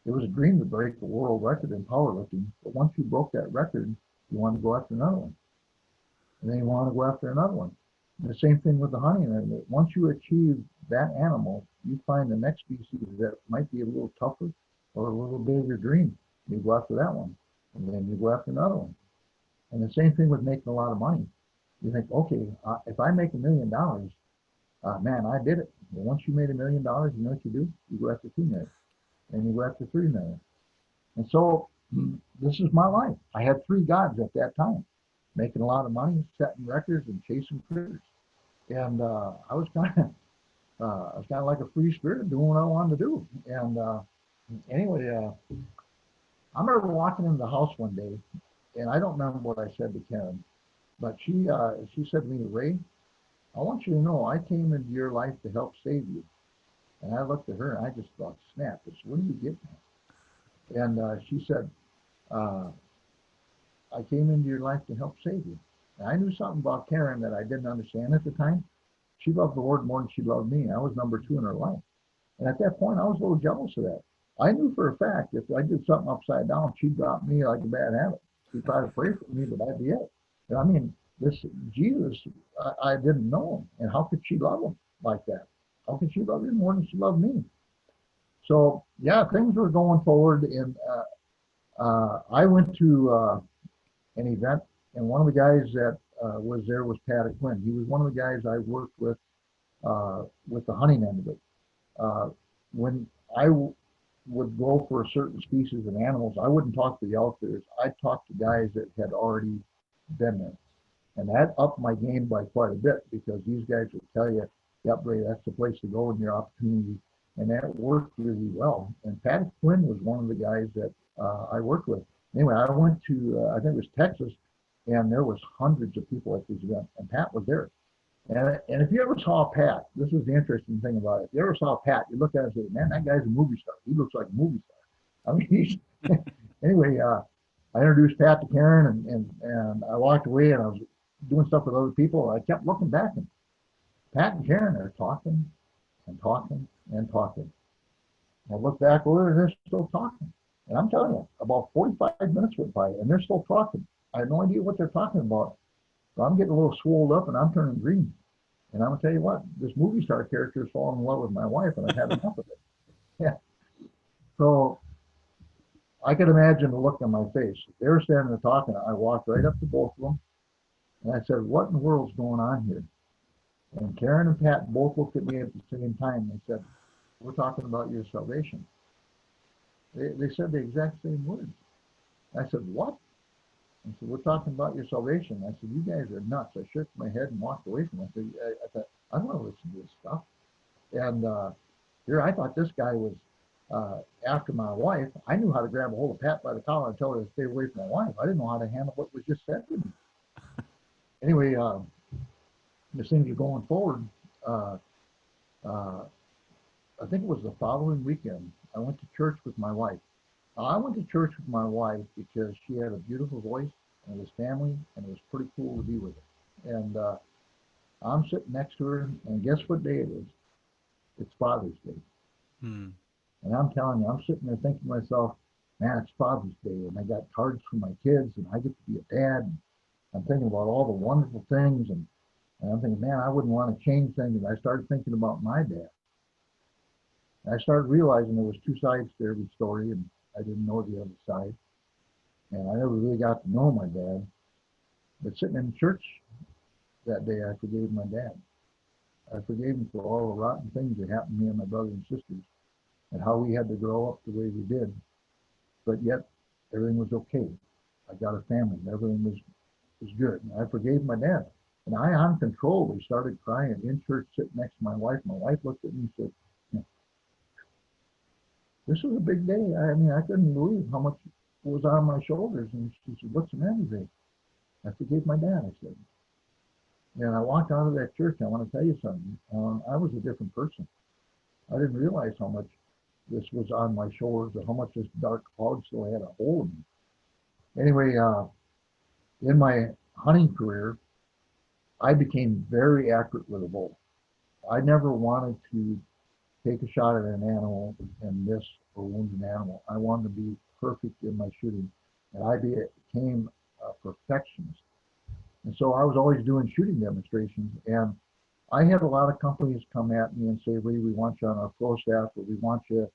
it was a dream to break the world record in powerlifting. But once you broke that record, you want to go after another one. And then you want to go after another one. And the same thing with the hunting. And once you achieve that animal, you find the next species that might be a little tougher or a little bigger dream. You go after that one, and then you go after another one. And the same thing with making a lot of money. You think, okay, if I make $1 million, man, I did it. Well, once you made $1 million, you know what you do? You go after 2 million, and you go after 3 million. And so this is my life. I had three gods at that time, making a lot of money, setting records, and chasing critters. And I was kind of like a free spirit doing what I wanted to do. And anyway, I remember walking into the house one day, and I don't remember what I said to Karen, but she said to me, Ray, I want you to know I came into your life to help save you. And I looked at her and I just thought, snap, this, what are you getting at? And she said, uh, I came into your life to help save you. And I knew something about Karen that I didn't understand at the time. She loved the Lord more than she loved me. I was number two in her life. And at that point, I was a little jealous of that. I knew for a fact if I did something upside down, she'd drop me like a bad habit. She'd try to pray for me, but I'd be it. And I mean, this Jesus, I didn't know him. And how could she love him like that? How could she love him more than she loved me? So, yeah, things were going forward. And I went to an event, and one of the guys that was there was Pat Quinn. He was one of the guys I worked with the hunting end of it. When I would go for certain species of animals, I wouldn't talk to the outfitters. I'd talk to guys that had already been there. And that upped my game by quite a bit because these guys would tell you, yep, Ray, that's the place to go in your opportunity. And that worked really well. And Pat Quinn was one of the guys that I worked with. Anyway, I went to, I think it was Texas, and there was hundreds of people at this event, and Pat was there. And if you ever saw Pat, this is the interesting thing about it. If you ever saw Pat, you look at it and say, man, that guy's a movie star. He looks like a movie star. I mean, he's, anyway, I introduced Pat to Karen, and I walked away, and I was doing stuff with other people. I kept looking back, and Pat and Karen are talking and talking and talking. I look back over, and they're still talking. And I'm telling you, about 45 minutes went by, and they're still talking. I have no idea what they're talking about. So I'm getting a little swelled up, and I'm turning green. And I'm going to tell you what, this movie star character is falling in love with my wife, and I've had enough of it. Yeah. So I could imagine the look on my face. They were standing there talking. I walked right up to both of them, and I said, what in the world's going on here? And Karen and Pat both looked at me at the same time. They said, we're talking about your salvation. They said the exact same words. I said, what? I said, we're talking about your salvation. I said, you guys are nuts. I shook my head and walked away from it. I thought, I don't want to listen to this stuff. And here I thought this guy was after my wife. I knew how to grab a hold of Pat by the collar and tell her to stay away from my wife. I didn't know how to handle what was just said to me. Anyway, as things are going forward, I think it was the following weekend, I went to church with my wife. I went to church with my wife because she had a beautiful voice, and it was family, and it was pretty cool to be with her. And I'm sitting next to her, and guess what day it is? It's Father's Day. And I'm telling you, I'm sitting there thinking to myself, man, it's Father's Day, and I got cards for my kids, and I get to be a dad. And I'm thinking about all the wonderful things, and I'm thinking, man, I wouldn't want to change things. And I started thinking about my dad. And I started realizing there was two sides to every story, and I didn't know the other side. And I never really got to know my dad. But sitting in church that day, I forgave my dad. I forgave him for all the rotten things that happened to me and my brothers and sisters, and how we had to grow up the way we did. But yet, everything was okay. I got a family. Everything was good. And I forgave my dad. And I uncontrollably started crying in church, sitting next to my wife. My wife looked at me and said, this was a big day. I mean, I couldn't believe how much was on my shoulders. And she said, what's the matter, Ray? I forgave my dad, I said. And I walked out of that church. I want to tell you something. I was a different person. I didn't realize how much this was on my shoulders or how much this dark cloud still had a hold of me. Anyway, in my hunting career, I became very accurate with a bow. I never wanted to take a shot at an animal and miss or wound an animal. I wanted to be perfect in my shooting, and I became a perfectionist. And so I was always doing shooting demonstrations, and I had a lot of companies come at me and say, Ray, we want you on our pro staff, or we want you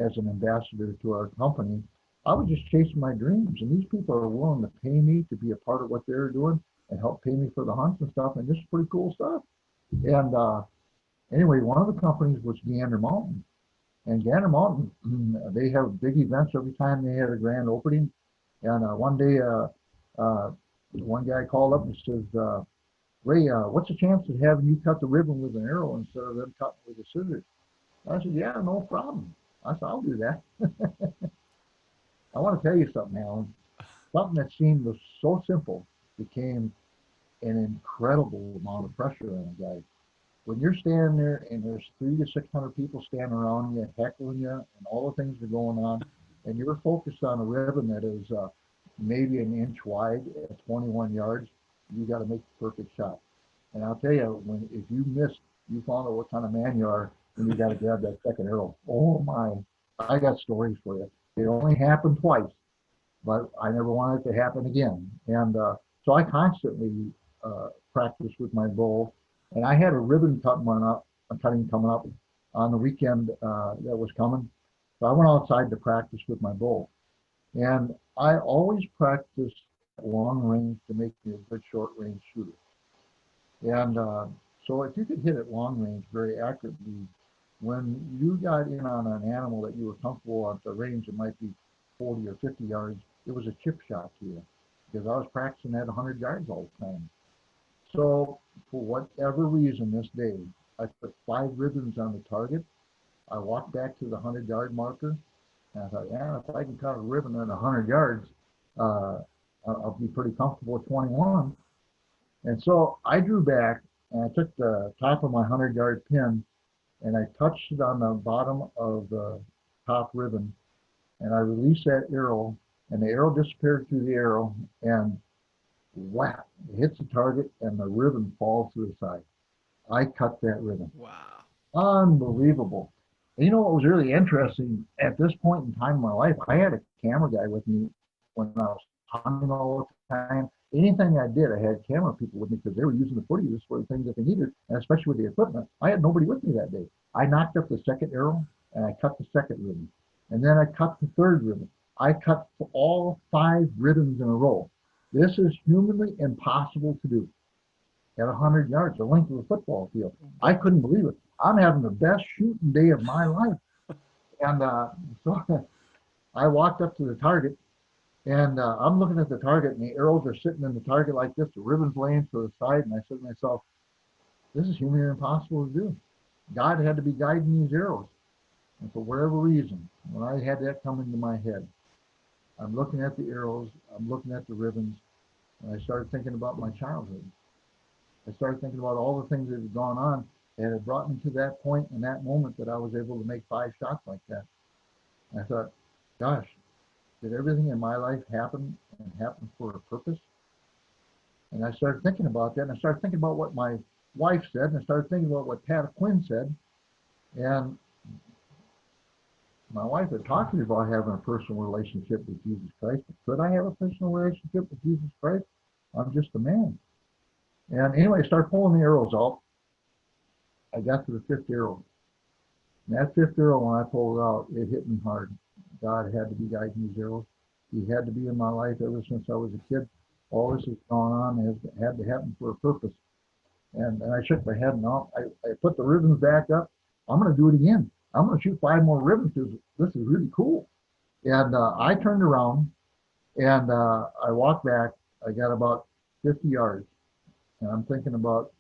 as an ambassador to our company. I was just chasing my dreams, and these people are willing to pay me to be a part of what they're doing and help pay me for the hunts and stuff, and this is pretty cool stuff. And anyway, one of the companies was Gander Mountain, and Gander Mountain, they have big events every time they had a grand opening. And one day, uh, one guy called up and says, Ray, what's the chance of having you cut the ribbon with an arrow instead of them cutting with a scissors? I said, yeah, no problem. I said, I'll do that. I want to tell you something, Alan. Something that seemed was so simple became an incredible amount of pressure on a guy. When you're standing there and there's 300 to 600 people standing around you, heckling you, and all the things that are going on, and you're focused on a ribbon that is maybe an inch wide at 21 yards, you got to make the perfect shot. And I'll tell you, when if you miss, you found out what kind of man you are when you got to grab that second arrow. Oh my! I got stories for you. It only happened twice, but I never wanted it to happen again. And so I constantly practiced with my bow, and I had a ribbon cutting coming up on the weekend that was coming. So I went outside to practice with my bow, and I always practiced long range to make me a good short range shooter. And so if you could hit it long range very accurately, when you got in on an animal that you were comfortable at the range, it might be 40 or 50 yards, it was a chip shot to you because I was practicing at 100 yards all the time. So for whatever reason this day, I put 5 ribbons on the target. I walked back to the 100-yard marker, and I thought, yeah, if I can cut a ribbon at 100 yards, uh, I'll be pretty comfortable at 21. And so I drew back and I took the top of my 100-yard pin and I touched it on the bottom of the top ribbon and I released that arrow and the arrow disappeared through the arrow and whap, it hits the target and the ribbon falls to the side. I cut that ribbon. Wow. Unbelievable. And you know what was really interesting at this point in time in my life? I had a camera guy with me when I was hunting all the time. Anything I did, I had camera people with me because they were using the footage for the things that they needed, and especially with the equipment. I had nobody with me that day. I knocked up the second arrow and I cut the second ribbon. And then I cut the third ribbon. I cut all 5 ribbons in a row. This is humanly impossible to do at 100 yards, the length of a football field. I couldn't believe it. I'm having the best shooting day of my life. And so I walked up to the target and I'm looking at the target and the arrows are sitting in the target like this, the ribbon's laying to the side. And I said to myself, this is humanly impossible to do. God had to be guiding these arrows. And for whatever reason, when I had that come into my head, I'm looking at the arrows, I'm looking at the ribbons, and I started thinking about my childhood. I started thinking about all the things that had gone on and it brought me to that point in that moment that I was able to make 5 shots like that. And I thought, gosh, did everything in my life happen and happen for a purpose? And I started thinking about that, and I started thinking about what my wife said, and I started thinking about what Pat Quinn said. And my wife had talked to me about having a personal relationship with Jesus Christ. Could I have a personal relationship with Jesus Christ? I'm just a man. And anyway, I started pulling the arrows out. I got to the 5th arrow. And that 5th arrow, when I pulled it out, it hit me hard. God had to be guiding these arrows. He had to be in my life ever since I was a kid. All this has gone on has had to happen for a purpose. And I shook my head and I put the ribbons back up. I'm going to do it again. I'm going to shoot 5 more ribbons because this is really cool. And I turned around and I walked back. I got about 50 yards. And I'm thinking about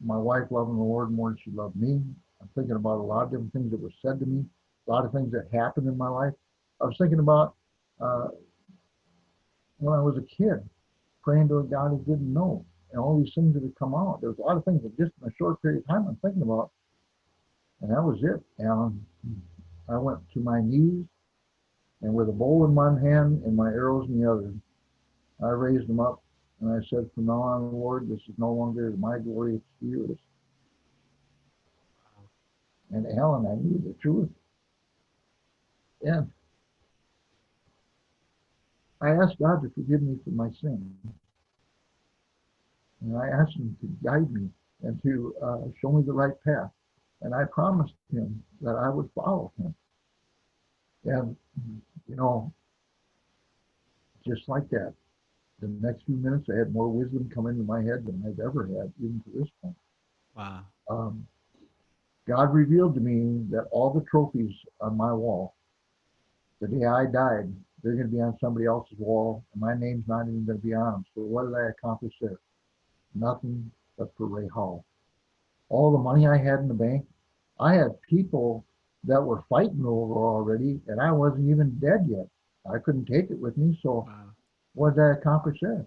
my wife loving the Lord more than she loved me. I'm thinking about a lot of different things that were said to me, a lot of things that happened in my life. I was thinking about when I was a kid, praying to a God who didn't know, and all these things that had come out. There was a lot of things that just in a short period of time I'm thinking about, and that was it. And I went to my knees, and with a bowl in one hand and my arrows in the other, I raised them up, and I said, from now on, Lord, this is no longer my glory, it's yours. And Alan, I knew the truth. And I asked God to forgive me for my sin. And I asked him to guide me and to show me the right path. And I promised him that I would follow him. And You know, just like that. The next few minutes, I had more wisdom come into my head than I've ever had, even to this point. Wow. Um, God revealed to me that all the trophies on my wall, the day I died, they're going to be on somebody else's wall, and my name's not even going to be on them. So what did I accomplish there? Nothing but for Ray Howell. All the money I had in the bank, I had people that were fighting over already, and I wasn't even dead yet. I couldn't take it with me, so Wow. what did I accomplish there?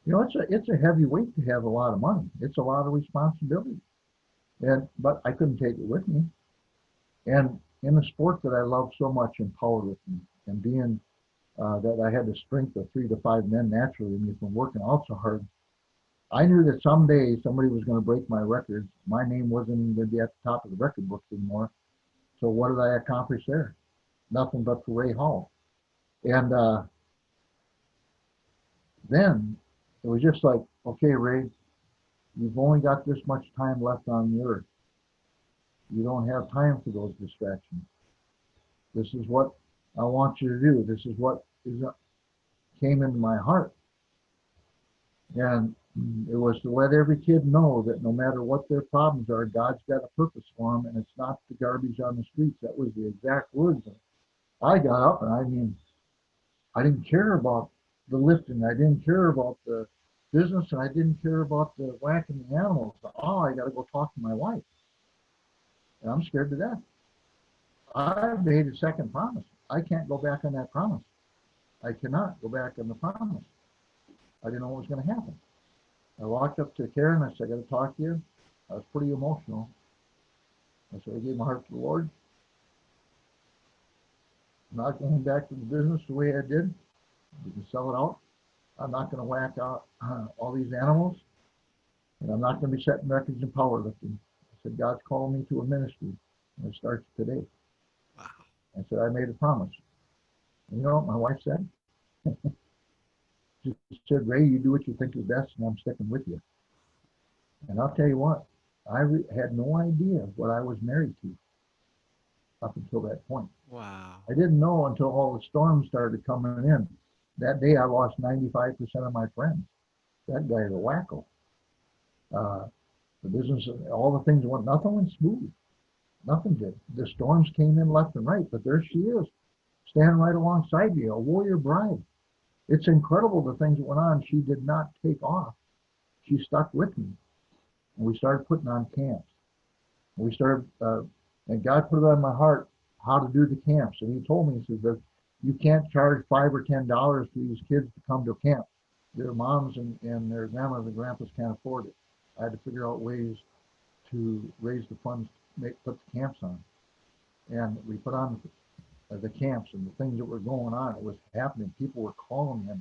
You know, it's a heavy weight to have a lot of money. It's a lot of responsibility, and but I couldn't take it with me. And in the sport that I love so much in powerlifting and being that I had the strength of 3 to 5 men naturally in me from working out so hard, I knew that someday somebody was going to break my records. My name wasn't going to be at the top of the record books anymore. So what did I accomplish there? Nothing but for Ray Hall. And then it was just like, okay, Ray, you've only got this much time left on the earth. You don't have time for those distractions. This is what I want you to do. This is what came into my heart. And it was to let every kid know that no matter what their problems are, God's got a purpose for them, and it's not the garbage on the streets. That was the exact words. I got up, and I mean, I didn't care about the lifting. I didn't care about the business, and I didn't care about the whacking the animals. Oh, I got to go talk to my wife, and I'm scared to death. I made a second promise. I can't go back on that promise. I cannot go back on the promise. I didn't know what was going to happen. I walked up to Karen. I said, I got to talk to you. I was pretty emotional. I said, I gave my heart to the Lord. I'm not going back to the business the way I did. We can sell it out. I'm not going to whack out all these animals. And I'm not going to be setting records in powerlifting. I said, God's calling me to a ministry. And it starts today. Wow. I said, I made a promise. And you know what my wife said? She said, Ray, you do what you think is best, and I'm sticking with you. And I'll tell you what, had no idea what I was married to up until that point. Wow. I didn't know until all the storms started coming in. That day, I lost 95% of my friends. That guy's a wacko. Uh, the business, all the things went, nothing went smooth. Nothing did. The storms came in left and right, but there she is, standing right alongside me, a warrior bride. It's incredible the things that went on. She did not take off. She stuck with me. And we started putting on camps. And we started, and God put it on my heart how to do the camps. And he told me, he says that you can't charge $5 or $10 for these kids to come to camp. Their moms and their grandmas and grandpas can't afford it. I had to figure out ways to raise the funds to put the camps on. And we put on the camps and the things that were going on. It was happening. People were calling me,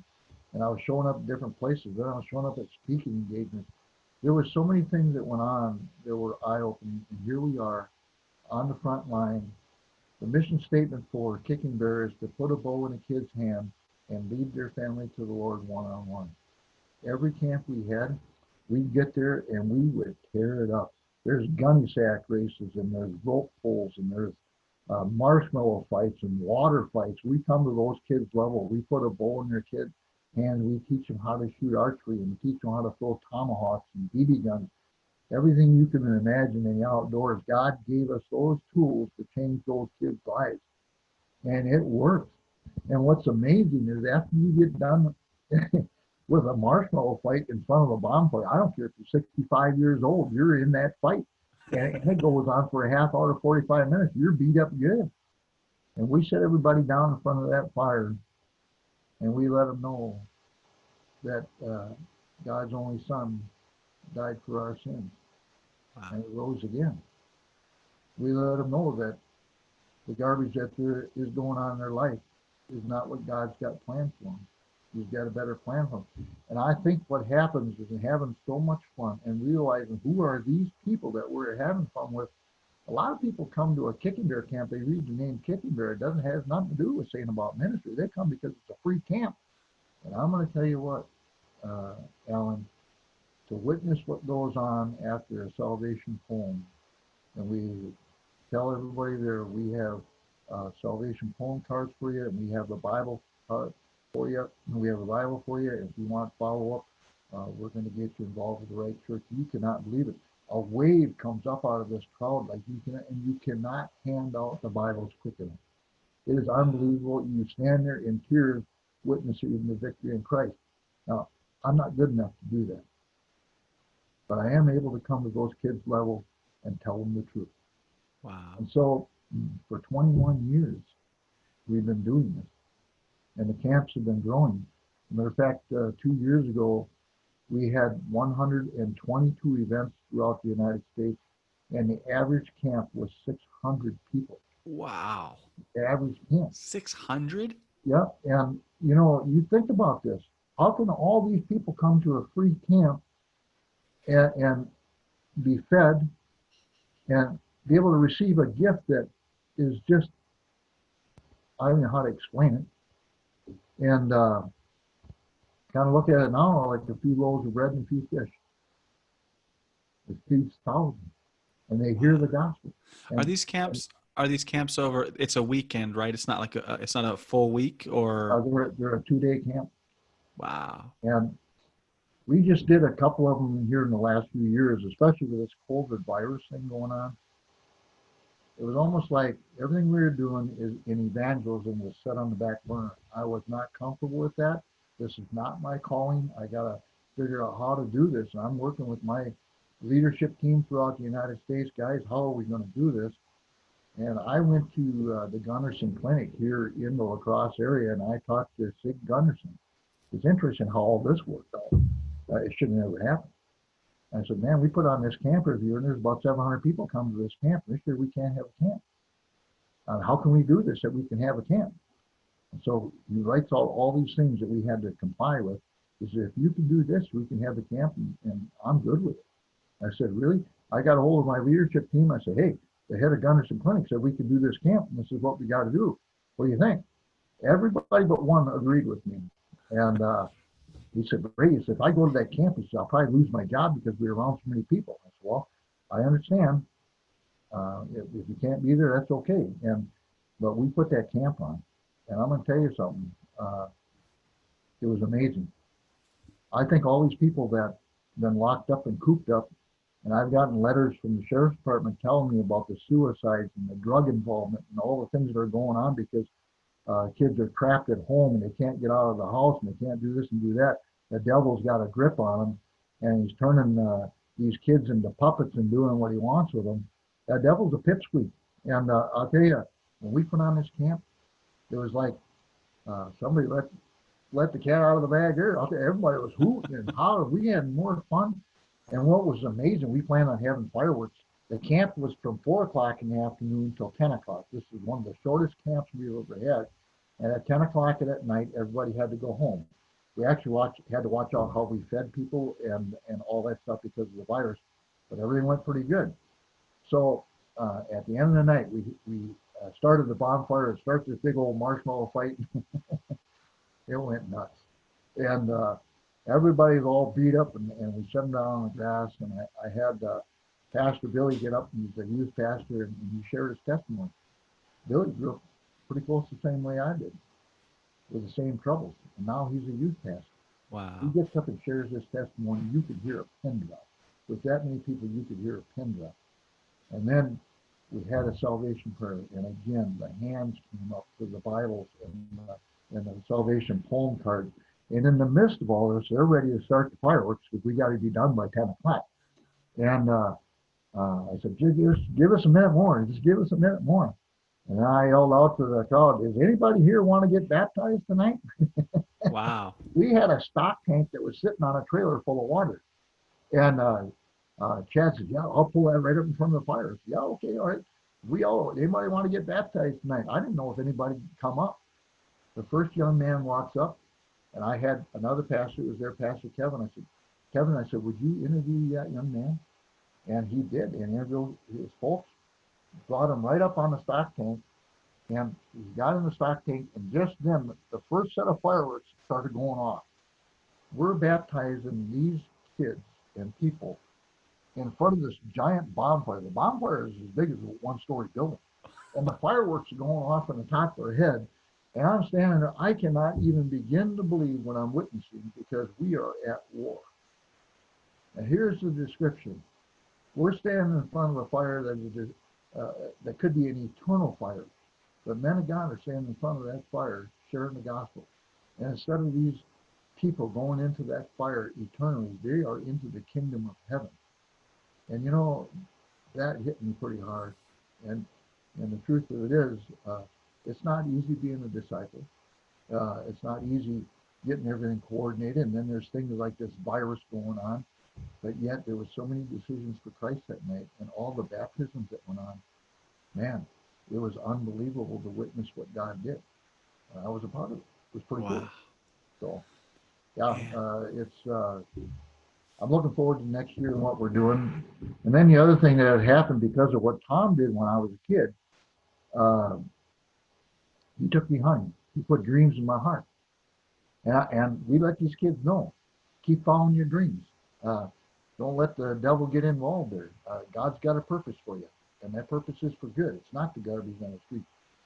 and I was showing up at different places. Then I was showing up at speaking engagements. There were so many things that went on that were eye-opening. And here we are on the front line. The mission statement for Kicking Bear is to put a bow in a kid's hand and lead their family to the Lord one-on-one. Every camp we had, we'd get there and we would tear it up. There's gunny sack races and there's rope pulls and there's marshmallow fights and water fights. We come to those kids' level. We put a bow in their kid's hand. We teach them how to shoot archery and we teach them how to throw tomahawks and BB guns. Everything you can imagine in the outdoors. God gave us those tools to change those kids' lives. And it works. And what's amazing is after you get done with a marshmallow fight in front of a bonfire, I don't care if you're 65 years old, you're in that fight. And it goes on for a half hour to 45 minutes. You're beat up good. And we set everybody down in front of that fire and we let them know that God's only son died for our sins Wow. and he rose again. We let them know that the garbage that there is going on in their life is not what God's got planned for them. He's got a better plan for them. And I think what happens is in having so much fun and realizing who are these people that we're having fun with. A lot of people come to a Kicking Bear camp. They read the name Kicking Bear. It doesn't have nothing to do with saying about ministry. They come because it's a free camp. And I'm going to tell you what, Alan, to witness what goes on after a salvation poem, and we tell everybody there we have salvation poem cards for you, and we have a Bible for you. We have a Bible for you. If you want follow up, we're going to get you involved with the right church. You cannot believe it. A wave comes up out of this crowd like you can, and you cannot hand out the Bibles quick enough. It is unbelievable. You stand there in tears, witnessing the victory in Christ. Now, I'm not good enough to do that, but I am able to come to those kids' level and tell them the truth. Wow. And so, for 21 years, we've been doing this, and the camps have been growing. As a matter of fact, 2 years ago, we had 122 events throughout the United States, and the average camp was 600 people. Wow. The average camp. 600? Yeah, and you think about this. How can all these people come to a free camp and be fed and be able to receive a gift that is just, I don't know how to explain it. And kind of look at it now like a few loaves of bread and a few fish. It feeds thousands, and they hear Wow. the gospel. Are And these camps are these camps over, it's a weekend, right? It's not like it's not a full week or they're a 2-day camp. wow. And we just did a couple of them here in the last few years, especially with this COVID virus thing going on. It was almost like everything we were doing is in evangelism was set on the back burner. I was not comfortable with that. This is not my calling. I got to figure out how to do this. And I'm working with my leadership team throughout the United States. Guys, how are we going to do this? And I went to the Gunderson Clinic here in the La Crosse area, and I talked to Sig Gunderson. It's interesting how all this worked out. It should have never happened. I said, man, we put on this camp every year, and there's about 700 people come to this camp. This year we can't have a camp. How can we do this that we can have a camp? And so he writes all these things that we had to comply with. He said, if you can do this, we can have the camp, and I'm good with it. I said, really? I got a hold of my leadership team. I said, hey, the head of Gunderson Clinic said we can do this camp, and this is what we got to do. What do you think? Everybody but one agreed with me. And he said, Ray, he said, if I go to that campus, I'll probably lose my job because we're around so many people. I said, well, I understand. If you can't be there, that's okay. But we put that camp on. And I'm going to tell you something. It was amazing. I think all these people that have been locked up and cooped up, and I've gotten letters from the sheriff's department telling me about the suicides and the drug involvement and all the things that are going on because kids are trapped at home and they can't get out of the house and they can't do this and do that. The devil's got a grip on them, and he's turning these kids into puppets and doing what he wants with them. That devil's a pipsqueak. And I'll tell you, when we put on this camp, it was like somebody let the cat out of the bag there. I'll tell you, everybody was hooting and hollering. We had more fun. And what was amazing, we planned on having fireworks. The camp was from 4 o'clock in the afternoon till 10 o'clock. This is one of the shortest camps we've ever had. And at 10 o'clock at night, everybody had to go home. We actually had to watch out how we fed people and all that stuff because of the virus, but everything went pretty good. So at the end of the night, we started the bonfire. It started this big old marshmallow fight. It went nuts. And everybody's all beat up, and we set them down on the grass. And I had Pastor Billy get up, and he's a youth pastor, and he shared his testimony. Billy grew up pretty close the same way I did, with the same troubles. And now he's a youth pastor. Wow. He gets up and shares his testimony. You could hear a pin drop. With that many people, you could hear a pin drop. And then we had a salvation prayer. And again, the hands came up to the Bibles and the salvation poem card. And in the midst of all this, they're ready to start the fireworks because we got to be done by 10 o'clock. And I said, give us a minute more. Just give us a minute more. And I yelled out to the crowd, does anybody here want to get baptized tonight? Wow. We had a stock tank that was sitting on a trailer full of water. And Chad said, yeah, I'll pull that right up in front of the fire. Said, yeah, okay, all right. Anybody want to get baptized tonight? I didn't know if anybody could come up. The first young man walks up, and I had another pastor who was there, Pastor Kevin. I said, Kevin, would you interview that young man? And he did, and interviewed his folks, brought him right up on the stock tank, and he got in the stock tank, and just then the first set of fireworks started going off. We're baptizing these kids and people in front of this giant bonfire. The bonfire is as big as a one-story building. and the fireworks are going off on the top of their head. And I'm standing there. I cannot even begin to believe what I'm witnessing because we are at war. And here's the description. We're standing in front of a fire that could be an eternal fire. But men of God are standing in front of that fire, sharing the gospel. And instead of these people going into that fire eternally, they are into the kingdom of heaven. And you know, that hit me pretty hard. And the truth of it is, it's not easy being a disciple. It's not easy getting everything coordinated. And then there's things like this virus going on. But yet there were so many decisions for Christ that night, and all the baptisms that went on. Man, it was unbelievable to witness what God did. I was a part of it. It was pretty cool. Wow. So, yeah, Man. I'm looking forward to next year and what we're doing. And then the other thing that had happened because of what Tom did when I was a kid, uh, he took me hunting. He put dreams in my heart. And we let these kids know, keep following your dreams. Don't let the devil get involved there. God's got a purpose for you, and that purpose is for good. It's not the garbage on the street.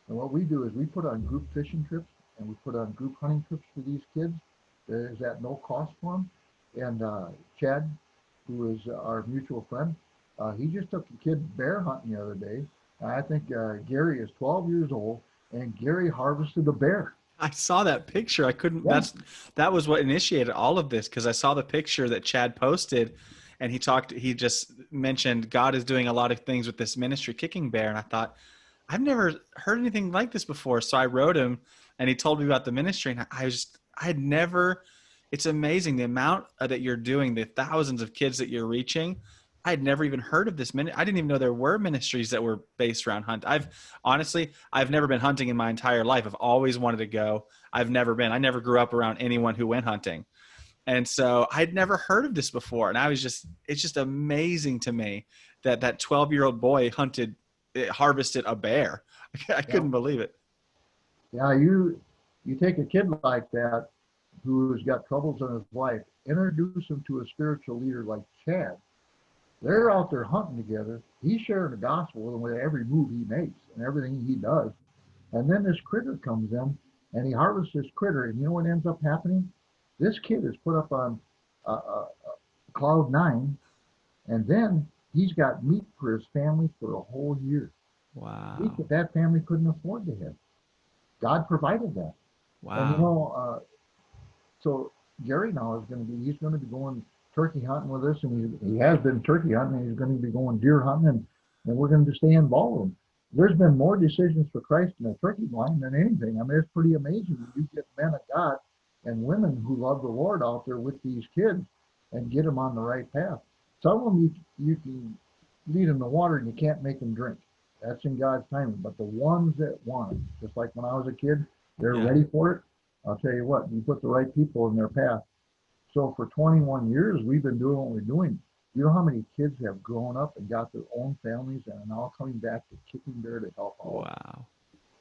And what we do is we put on group fishing trips, and we put on group hunting trips for these kids. There's at no cost for them. And Chad, who is our mutual friend, he just took a kid bear hunting the other day. I think Gary is 12 years old, and Gary harvested a bear. I saw that picture. I couldn't. Yeah, That was what initiated all of this because I saw the picture that Chad posted, and he talked. He just mentioned God is doing a lot of things with this ministry, Kicking Bear, and I thought I've never heard anything like this before. So I wrote him, and he told me about the ministry, and I had never. It's amazing the amount that you're doing, the thousands of kids that you're reaching. I had never even heard of this. I didn't even know there were ministries that were based around hunt. I've never been hunting in my entire life. I've always wanted to go. I've never been. I never grew up around anyone who went hunting. And so I'd never heard of this before. And it's just amazing to me that that 12-year-old boy harvested a bear. I yeah, couldn't believe it. yeah. You take a kid like that who's got troubles in his life, introduce him to a spiritual leader like Chad. They're out there hunting together. He's sharing the gospel with every move he makes and everything he does. And then this critter comes in and he harvests this critter. And you know what ends up happening? This kid is put up on cloud nine. And then he's got meat for his family for a whole year. Meat Wow. that that family couldn't afford to have. God provided that. And you Wow. know, so Gary now he's going to be going turkey hunting with us, and he has been turkey hunting, and he's going to be going deer hunting, and we're going to stay involved with him. There's been more decisions for Christ in the turkey blind than anything. I mean, it's pretty amazing when you get men of God and women who love the Lord out there with these kids and get them on the right path. Some of them you can lead them to water and you can't make them drink. That's in God's timing. But the ones that want it, just like when I was a kid, they're Yeah. ready for it. I'll tell you what, you put the right people in their path. So for 21 years, we've been doing what we're doing. You know how many kids have grown up and got their own families and are now coming back to Kicking Bear to help out? Wow.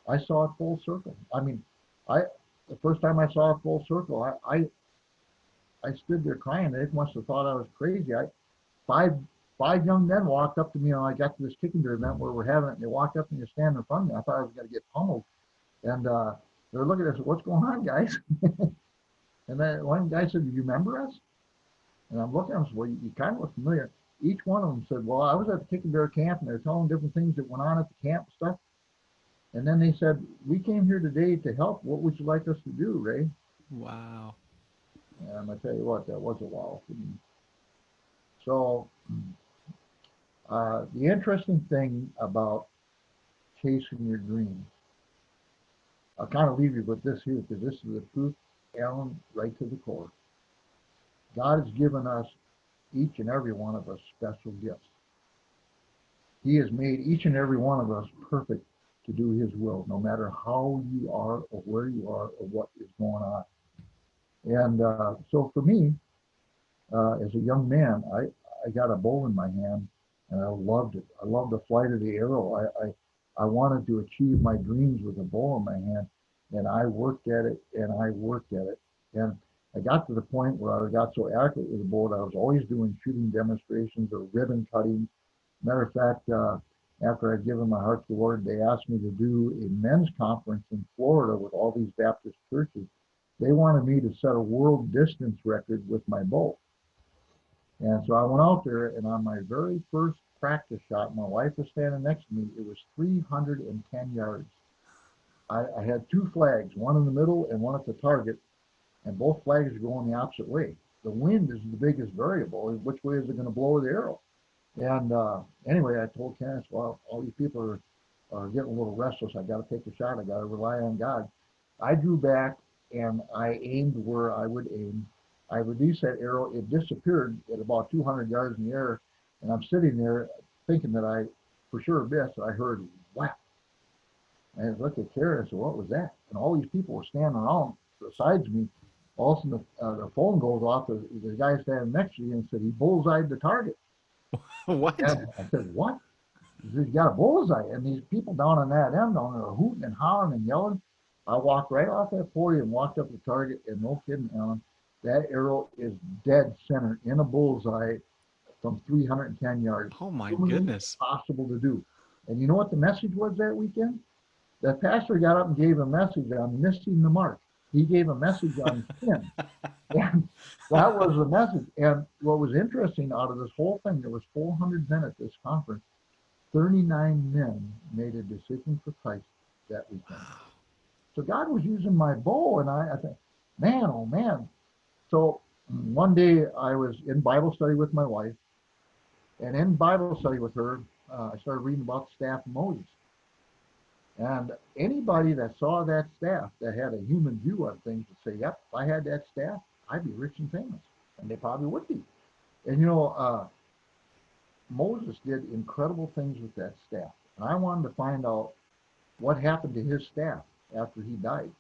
I saw it full circle. I mean, I the first time I saw it full circle, I stood there crying. They must have thought I was crazy. Five five young men walked up to me when I got to this Kicking Bear event where we're having it, and they walked up and they stand in front of me. I thought I was going to get pummeled, and they're looking at us. What's going on, guys? And then one guy said, "Do you remember us?" And I'm looking at them. Well, you kind of look familiar. Each one of them said, "Well, I was at the Kicking Bear camp, and they're telling different things that went on at the camp and stuff." And then they said, "We came here today to help. What would you like us to do, Ray?" Wow. And I'm gonna tell you what, that was a wow for me. So the interesting thing about chasing your dreams, I'll kind of leave you with this here because this is the truth, Alan, right to the core. God has given us, each and every one of us, special gifts. He has made each and every one of us perfect to do His will, no matter how you are or where you are or what is going on. And so for me, as a young man, I got a bow in my hand and I loved it. I loved the flight of the arrow. I wanted to achieve my dreams with a bow in my hand, and I worked at it and I worked at it. And I got to the point where I got so accurate with the bow that I was always doing shooting demonstrations or ribbon cutting. Matter of fact, after I'd given my heart to the Lord, they asked me to do a men's conference in Florida with all these Baptist churches. They wanted me to set a world distance record with my bow. And so I went out there, and on my very first practice shot, my wife was standing next to me. It was 310 yards. I had two flags, one in the middle and one at the target, and both flags are going the opposite way. The wind is the biggest variable. Which way is it going to blow the arrow? And anyway, I told Kenneth, well, all these people are getting a little restless. I got to take a shot. I got to rely on God. I drew back and I aimed where I would aim. I released that arrow. It disappeared at about 200 yards in the air. And I'm sitting there thinking that I for sure missed. I heard whack. And I looked at Kara and said, what was that? And all these people were standing around besides me. All of a sudden, the phone goes off. The guy standing next to me and said, he bullseyed the target. What? And I said, what? He said, you got a bullseye. And these people down on that end down there are hooting and hollering and yelling. I walked right off that podium, walked up the target, and no kidding, Alan, that arrow is dead center in a bullseye from 310 yards. Oh my goodness. Impossible to do. And you know what the message was that weekend? That pastor got up and gave a message on missing the mark. He gave a message on sin. And that was the message. And what was interesting out of this whole thing, there was 400 men at this conference. 39 men made a decision for Christ that weekend. So God was using my bow, and I thought, man, oh man. So one day I was in Bible study with my wife, and in Bible study with her, I started reading about the staff of Moses. And anybody that saw that staff that had a human view on things would say, yep, if I had that staff, I'd be rich and famous. And they probably would be. And you know, Moses did incredible things with that staff. And I wanted to find out what happened to his staff after he died.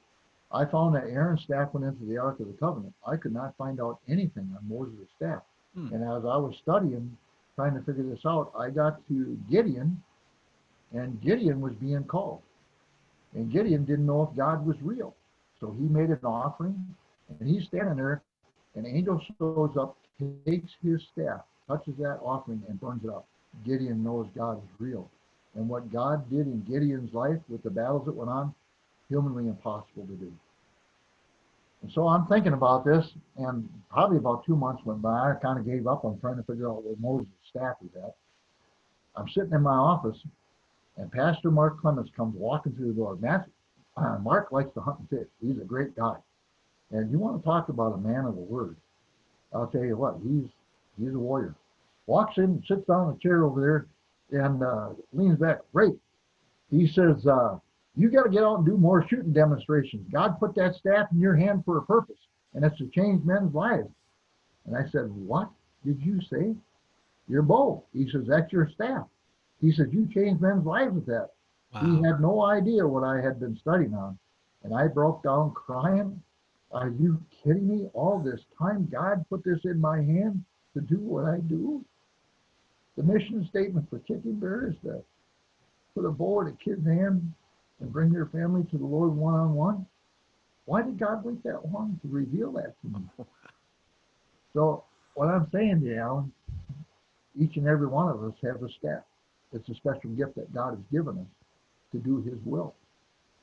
I found that Aaron's staff went into the Ark of the Covenant. I could not find out anything on Moses' staff. And as I was studying, trying to figure this out, I got to Gideon, and Gideon was being called. And Gideon didn't know if God was real. So he made an offering, and he's standing there, and an angel shows up, takes his staff, touches that offering, and burns it up. Gideon knows God is real. And what God did in Gideon's life with the battles that went on, humanly impossible to do. And so I'm thinking about this, and probably about 2 months went by. I kind of gave up on trying to figure out where Moses' staff was at. I'm sitting in my office, and Pastor Mark Clemens comes walking through the door. Mark likes to hunt and fish. He's a great guy. And you want to talk about a man of the word. I'll tell you what, he's a warrior. Walks in, sits down in a chair over there, and leans back. Great. He says, you got to get out and do more shooting demonstrations. God put that staff in your hand for a purpose, and it's to change men's lives. And I said, what did you say? Your bow. He says, that's your staff. He says, you changed men's lives with that. Wow. He had no idea what I had been studying on. And I broke down crying. Are you kidding me? All this time, God put this in my hand to do what I do? The mission statement for Kicking Bear is to put a bow in a kid's hand and bring their family to the Lord one-on-one. Why did God wait that long to reveal that to me? So what I'm saying to you, Alan, each and every one of us has a staff. It's a special gift that God has given us to do his will.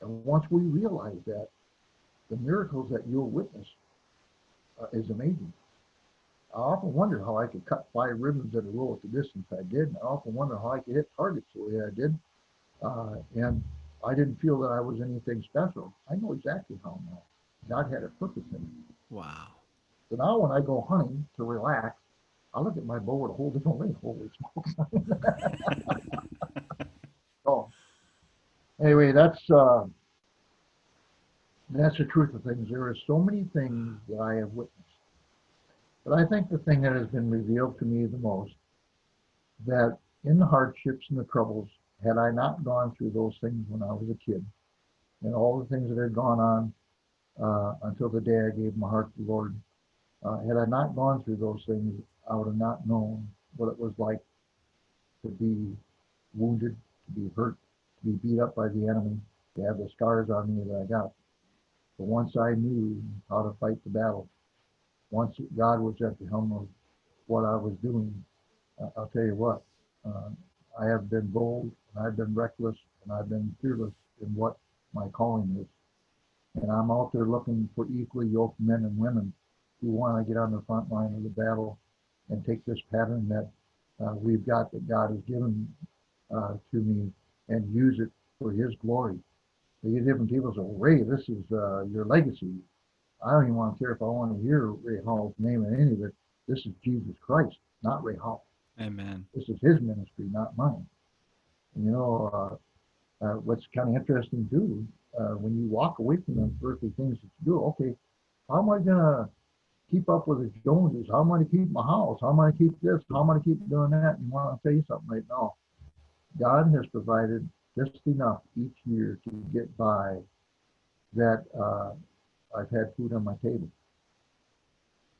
And once we realize that, the miracles that you'll witness is amazing. I often wonder how I could cut 5 ribbons at a row at the distance I did. And I often wonder how I could hit targets the way I did. And I didn't feel that I was anything special. I know exactly how now. God had a purpose in me. Wow. So now when I go hunting to relax, I look at my bow at a whole different way. Holy smokes. So anyway, that's the truth of things. There are so many things that I have witnessed. But I think the thing that has been revealed to me the most, that in the hardships and the troubles, had I not gone through those things when I was a kid, and all the things that had gone on until the day I gave my heart to the Lord, had I not gone through those things, I would have not known what it was like to be wounded, to be hurt, to be beat up by the enemy, to have the scars on me that I got. But once I knew how to fight the battle, once God was at the helm of what I was doing, I'll tell you what, I have been bold, and I've been reckless, and I've been fearless in what my calling is. And I'm out there looking for equally yoked men and women who want to get on the front line of the battle and take this pattern that we've got, that God has given to me, and use it for His glory. They get different people say, well, Ray, this is your legacy. I don't even want to care if I want to hear Ray Howell's name in any of it. This is Jesus Christ, not Ray Howell. Amen. This is His ministry, not mine. And what's kind of interesting too, when you walk away from them earthly things that you do, okay, how am I going to keep up with the Joneses? How am I to keep my house? How am I to keep this? How am I to keep doing that? And I want to tell you something right now. God has provided just enough each year to get by that I've had food on my table.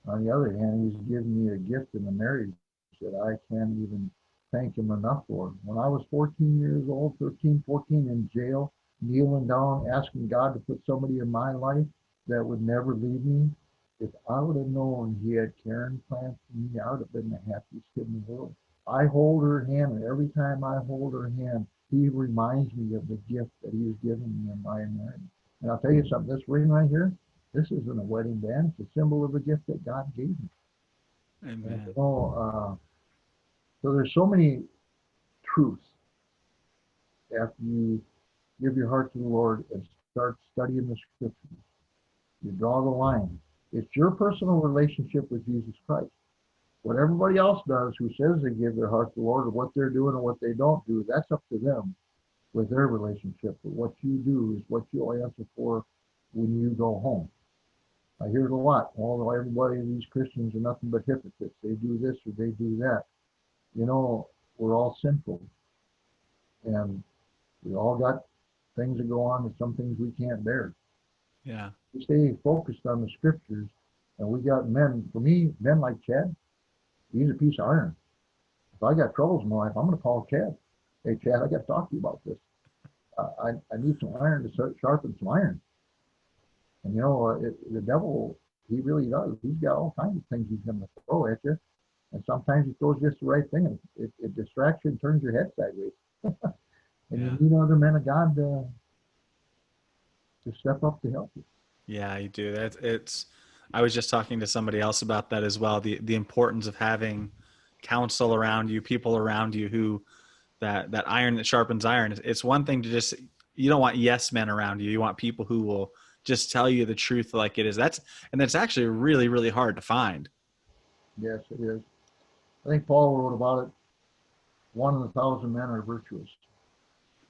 On the other hand, He's given me a gift in a marriage that I can't even thank Him enough for. When I was 14 years old, 13, 14, in jail, kneeling down, asking God to put somebody in my life that would never leave me, if I would have known He had Karen planned for me, I would have been the happiest kid in the world. I hold her hand, and every time I hold her hand, He reminds me of the gift that He has given me in my marriage. And I'll tell you something, this ring right here, this isn't a wedding band. It's a symbol of a gift that God gave me. Amen. And, so there's so many truths after you give your heart to the Lord and start studying the Scriptures. You draw the line. It's your personal relationship with Jesus Christ. What everybody else does who says they give their heart to the Lord, or what they're doing or what they don't do, that's up to them with their relationship. But what you do is what you'll answer for when you go home. I hear it a lot. Although everybody, these Christians are nothing but hypocrites. They do this or they do that. We're all sinful. And we all got things that go on, and some things we can't bear. Yeah. We stay focused on the Scriptures, and we got men, for me, men like Chad, he's a piece of iron. If I got troubles in my life, I'm going to call Chad. Hey, Chad, I got to talk to you about this. I need some iron to sharpen some iron. And the devil, he really does. He's got all kinds of things he's going to throw at you. And sometimes he throws just the right thing, and it distracts you and turns your head sideways. And you need other men of God to step up to help you. Yeah, you do. I was just talking to somebody else about that as well. The importance of having counsel around you, people around you who that iron that sharpens iron. It's one thing to just, you don't want yes men around you. You want people who will just tell you the truth like it is. That's actually really, really hard to find. Yes, it is. I think Paul wrote about it. 1 in 1,000 men are virtuous.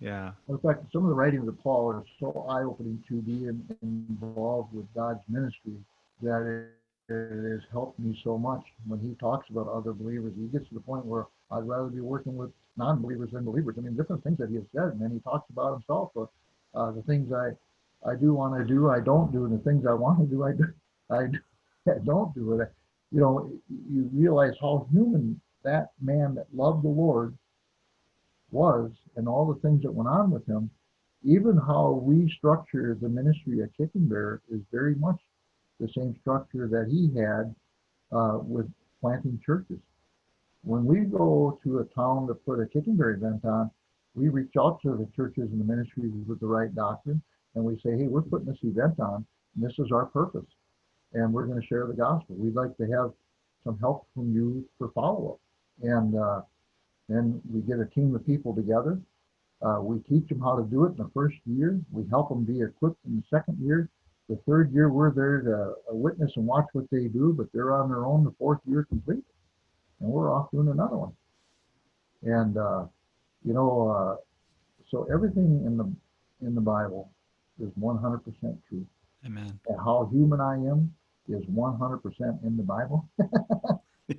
Yeah. In fact, some of the writings of Paul are so eye-opening to be involved with God's ministry that it has helped me so much. When he talks about other believers, he gets to the point where I'd rather be working with non-believers than believers. I mean, different things that he has said, and then he talks about himself. But the things I do want to do, I don't do, and the things I want to do, I don't do it. You realize how human that man that loved the Lord was, and all the things that went on with him. Even how we structure the ministry at Kicking Bear is very much the same structure that he had with planting churches. When we go to a town to put a Kicking Bear event on, we reach out to the churches and the ministries with the right doctrine, and we say, hey, we're putting this event on, and this is our purpose, and we're going to share the gospel. We'd like to have some help from you for follow-up. And then we get a team of people together. We teach them how to do it in the first year. We help them be equipped in the second year. The third year, we're there to witness and watch what they do, but they're on their own the fourth year complete. And we're off doing another one. And, so everything in the Bible is 100% true. Amen. And how human I am is 100% in the Bible.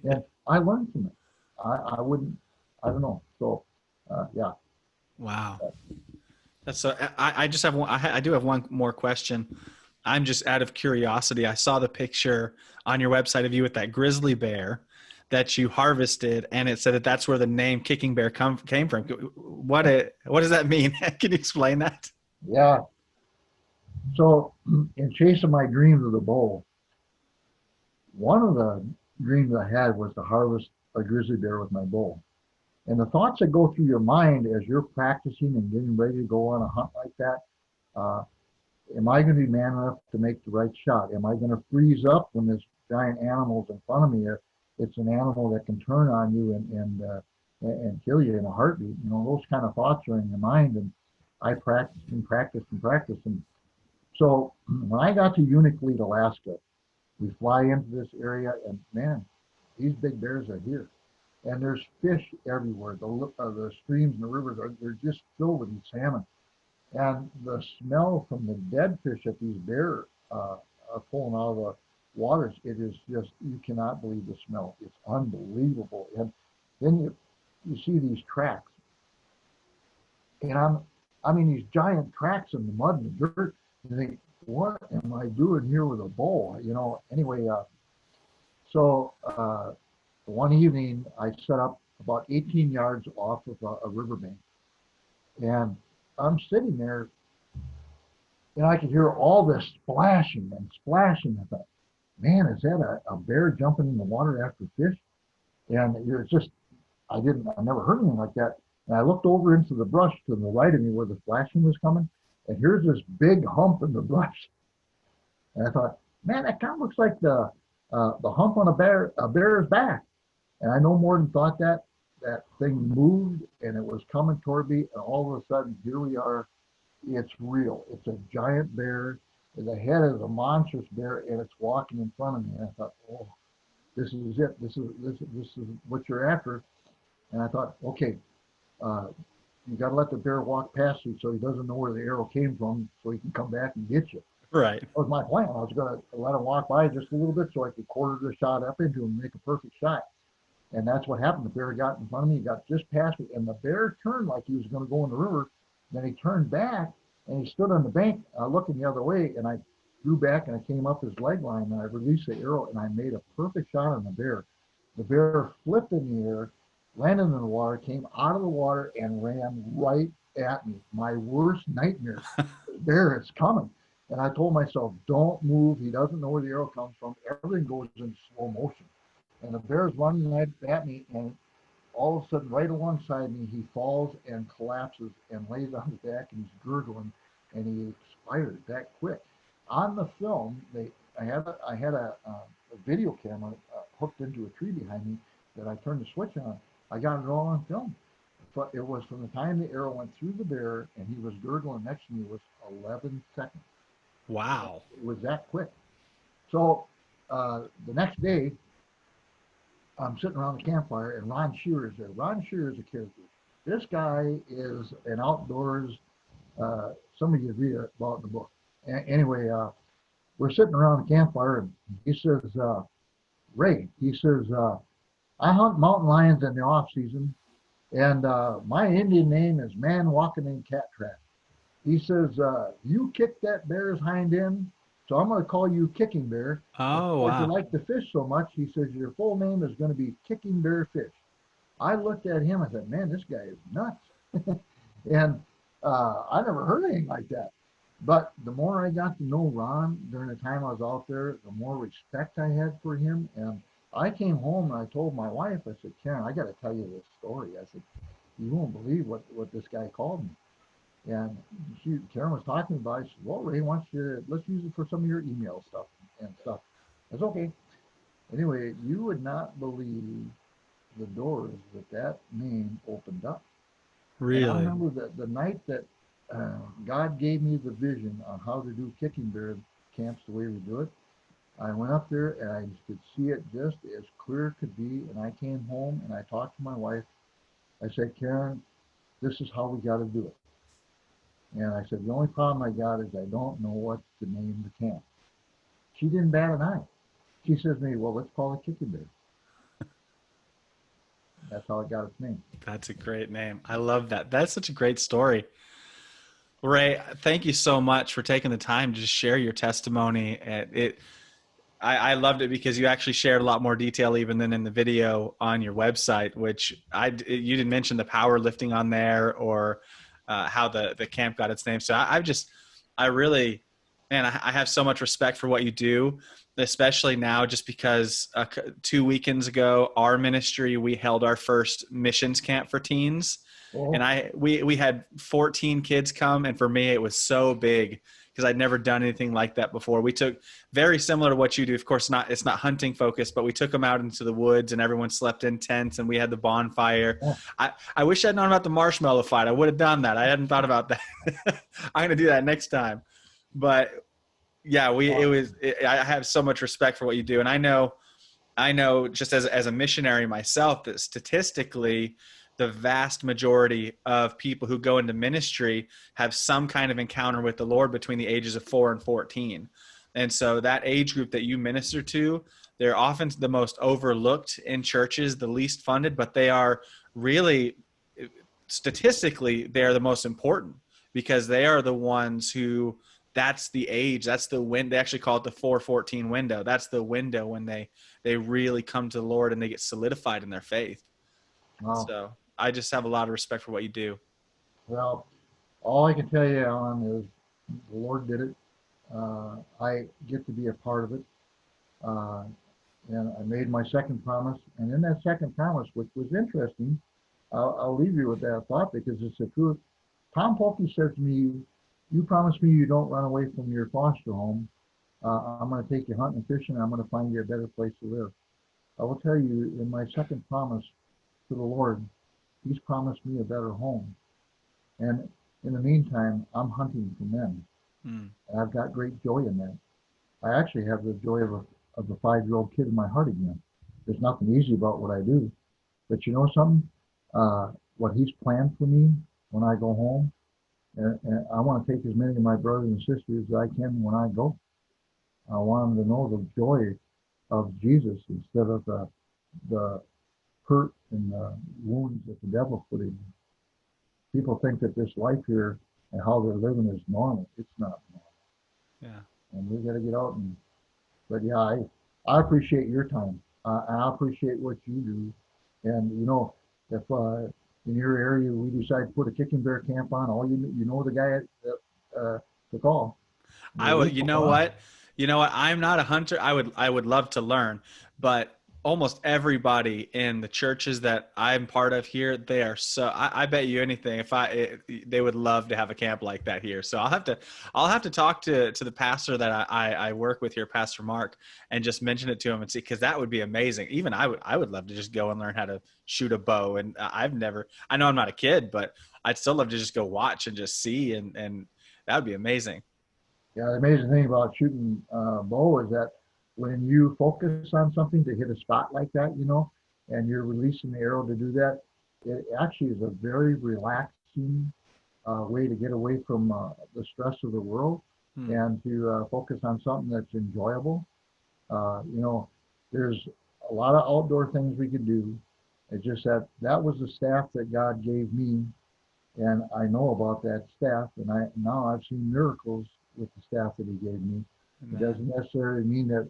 And I learned from it. I don't know. So, yeah. Wow. That's so. I just have one. I do have one more question. I'm just out of curiosity. I saw the picture on your website of you with that grizzly bear that you harvested, and it said that that's where the name Kicking Bear came from. What does that mean? Can you explain that? Yeah. So, in chasing my dreams of the bow, one of the dreams I had was to harvest a grizzly bear with my bow. And the thoughts that go through your mind as you're practicing and getting ready to go on a hunt like that, uh, am I going to be man enough to make the right shot? Am I going to freeze up when this giant animal's in front of me? It's an animal that can turn on you and kill you in a heartbeat. You know, those kind of thoughts are in your mind. And I practiced and practiced and practiced. And so when I got to Unalakleet, Alaska, we fly into this area, and man, these big bears are here. And there's fish everywhere. The streams and the rivers they're just filled with these salmon. And the smell from the dead fish that these bears are pulling out of the waters, it is just, you cannot believe the smell. It's unbelievable. And then you see these tracks. And I mean, these giant tracks in the mud and the dirt. You think, what am I doing here with a bow? You know, anyway, so one evening I set up about 18 yards off of a riverbank. And I'm sitting there and I could hear all this splashing and splashing. I thought, man, is that a bear jumping in the water after fish? And it's just, I never heard anything like that. And I looked over into the brush to the right of me where the splashing was coming. And here's this big hump in the brush. And I thought, man, that kind of looks like the hump on a bear's back. And I no more than thought that thing moved and it was coming toward me. And all of a sudden, here we are. It's real. It's a giant bear. The head is a monstrous bear, and it's walking in front of me. And I thought, oh, this is it. This is what you're after. And I thought, okay, you got to let the bear walk past you so he doesn't know where the arrow came from, so he can come back and get you. Right. That was my plan. I was going to let him walk by just a little bit so I could quarter the shot up into him and make a perfect shot. And that's what happened. The bear got in front of me, he got just past me, and the bear turned like he was going to go in the river. Then he turned back and he stood on the bank looking the other way, and I drew back and I came up his leg line and I released the arrow and I made a perfect shot on the bear. The bear flipped in the air, landed in the water, came out of the water and ran right at me. My worst nightmare. Bear is coming. And I told myself, don't move. He doesn't know where the arrow comes from. Everything goes in slow motion. And the bear's running right at me, and all of a sudden, right alongside me, he falls and collapses and lays on his back, and he's gurgling, and he expired that quick. On the film, I had a video camera hooked into a tree behind me that I turned the switch on. I got it all on film. But it was from the time the arrow went through the bear and he was gurgling next to me was 11 seconds. Wow. It was that quick. So the next day, I'm sitting around the campfire, and Ron Shearer is there. Ron Shearer is a character. This guy is an outdoors, some of you read about in the book. Anyway, we're sitting around the campfire, and he says, Ray, he says, I hunt mountain lions in the off season, and my Indian name is Man Walking in Cat Trap. He says, you kicked that bear's hind end, so I'm going to call you Kicking Bear. Oh, Because you wow. like to fish so much, he says, your full name is going to be Kicking Bear Fish. I looked at him, I said, man, this guy is nuts. And I never heard anything like that. But the more I got to know Ron during the time I was out there, the more respect I had for him. And I came home and I told my wife, I said, Karen, I got to tell you this story. I said, you won't believe what this guy called me. And Karen was talking about it. She said, well, Ray wants you, let's use it for some of your email stuff and stuff. That's okay. Anyway, you would not believe the doors that name opened up. And I Really? remember the night that God gave me the vision on how to do kicking bear camps the way we do it. I went up there and I could see it just as clear as could be. And I came home and I talked to my wife. I said, Karen, this is how we got to do it. And I said, the only problem I got is I don't know what to name the camp. She didn't bat an eye. She says to me, well, let's call it Kicking Bear. That's how it got its name. That's a great name. I love that. That's such a great story. Ray, thank you so much for taking the time to just share your testimony. I loved it because you actually shared a lot more detail even than in the video on your website, which you didn't mention the powerlifting on there or how the camp got its name. So I really, man, I have so much respect for what you do. especially now, just because 2 weekends ago, our ministry, we held our first missions camp for teens. And Oh, we had 14 kids come. And for me, it was so big because I'd never done anything like that before. We took, very similar to what you do. Of course, it's not hunting focused, but we took them out into the woods and everyone slept in tents and we had the bonfire. oh, I wish I'd known about the marshmallow fight. I would have done that. I hadn't thought about that. I'm going to do that next time. But yeah, wow. I have so much respect for what you do. And I know just as a missionary myself, that statistically, the vast majority of people who go into ministry have some kind of encounter with the Lord between the ages of 4 and 14. And so that age group that you minister to, they're often the most overlooked in churches, the least funded, but they are really, statistically, they're the most important because they are the ones who, that's the age, that's the when they actually call it the 414 window. That's the window when they really come to the Lord and they get solidified in their faith. Wow. So I just have a lot of respect for what you do. Well, all I can tell you, Alan, is the Lord did it. I get to be a part of it. Uh, and I made my second promise. And in that second promise, which was interesting, I'll leave you with that thought because it's the truth. Tom Polke said to me, "You promised me you don't run away from your foster home. I'm going to take you hunting and fishing. And I'm going to find you a better place to live." I will tell you, in my second promise to the Lord, He's promised me a better home. And in the meantime, I'm hunting for men. Mm. And I've got great joy in that. I actually have the joy of the 5-year-old kid in my heart again. There's nothing easy about what I do. But you know something? What He's planned for me when I go home, and I want to take as many of my brothers and sisters as I can when I go. I want them to know the joy of Jesus instead of the hurt and the wounds that the devil put in. People think that this life here and how they're living is normal. It's not normal. Yeah. And we got to get out and, but yeah, I appreciate your time. I appreciate what you do. And you know, if in your area we decide to put a kicking bear camp on, all you know the guy that to call. I would, We'll come on. you know what? I'm not a hunter. I would love to learn, but almost everybody in the churches that I'm part of here, they are so, I bet you anything, they would love to have a camp like that here. So I'll have to talk to the pastor that I work with here, Pastor Mark, and just mention it to him and see, cause that would be amazing. Even I would love to just go and learn how to shoot a bow. And I know I'm not a kid, but I'd still love to just go watch and just see. And that would be amazing. Yeah, the amazing thing about shooting bow is that when you focus on something to hit a spot like that, you know, and you're releasing the arrow to do that, it actually is a very relaxing way to get away from the stress of the world Hmm. and to focus on something that's enjoyable. You know, there's a lot of outdoor things we could do. It's just that that was the staff that God gave me, and I know about that staff, and now I've seen miracles with the staff that He gave me. It Amen. doesn't necessarily mean that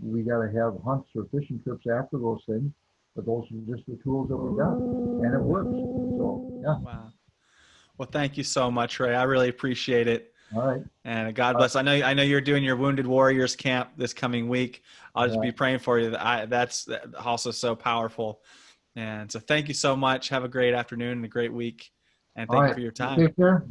we got to have hunts or fishing trips after those things, but those are just the tools that we got, and it works. So yeah, Wow. Well, thank you so much, Ray. I really appreciate it. all right, And God uh, bless. I know you're doing your Wounded Warriors camp this coming week. I'll just yeah, be praying for you. That's also so powerful. And so thank you so much. Have a great afternoon and a great week. And all thank you right. for your You time. take care.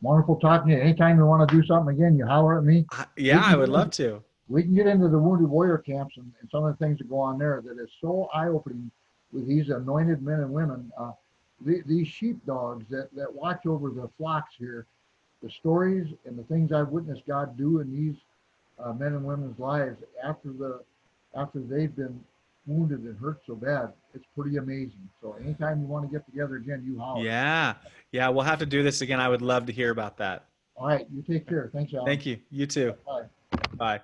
Wonderful talking to you. Anytime you want to do something again, you holler at me. Yeah, We I can would get love into, to. we can get into the Wounded Warrior camps and some of the things that go on there that is so eye-opening with these anointed men and women. These sheepdogs that watch over the flocks here, the stories and the things I've witnessed God do in these men and women's lives after they've been wounded and hurt so bad, it's pretty amazing. So anytime you want to get together again, you holler. Yeah. Yeah, we'll have to do this again. I would love to hear about that. All right, you take care. Thanks, Alan. Thank you. You too. Bye. Bye.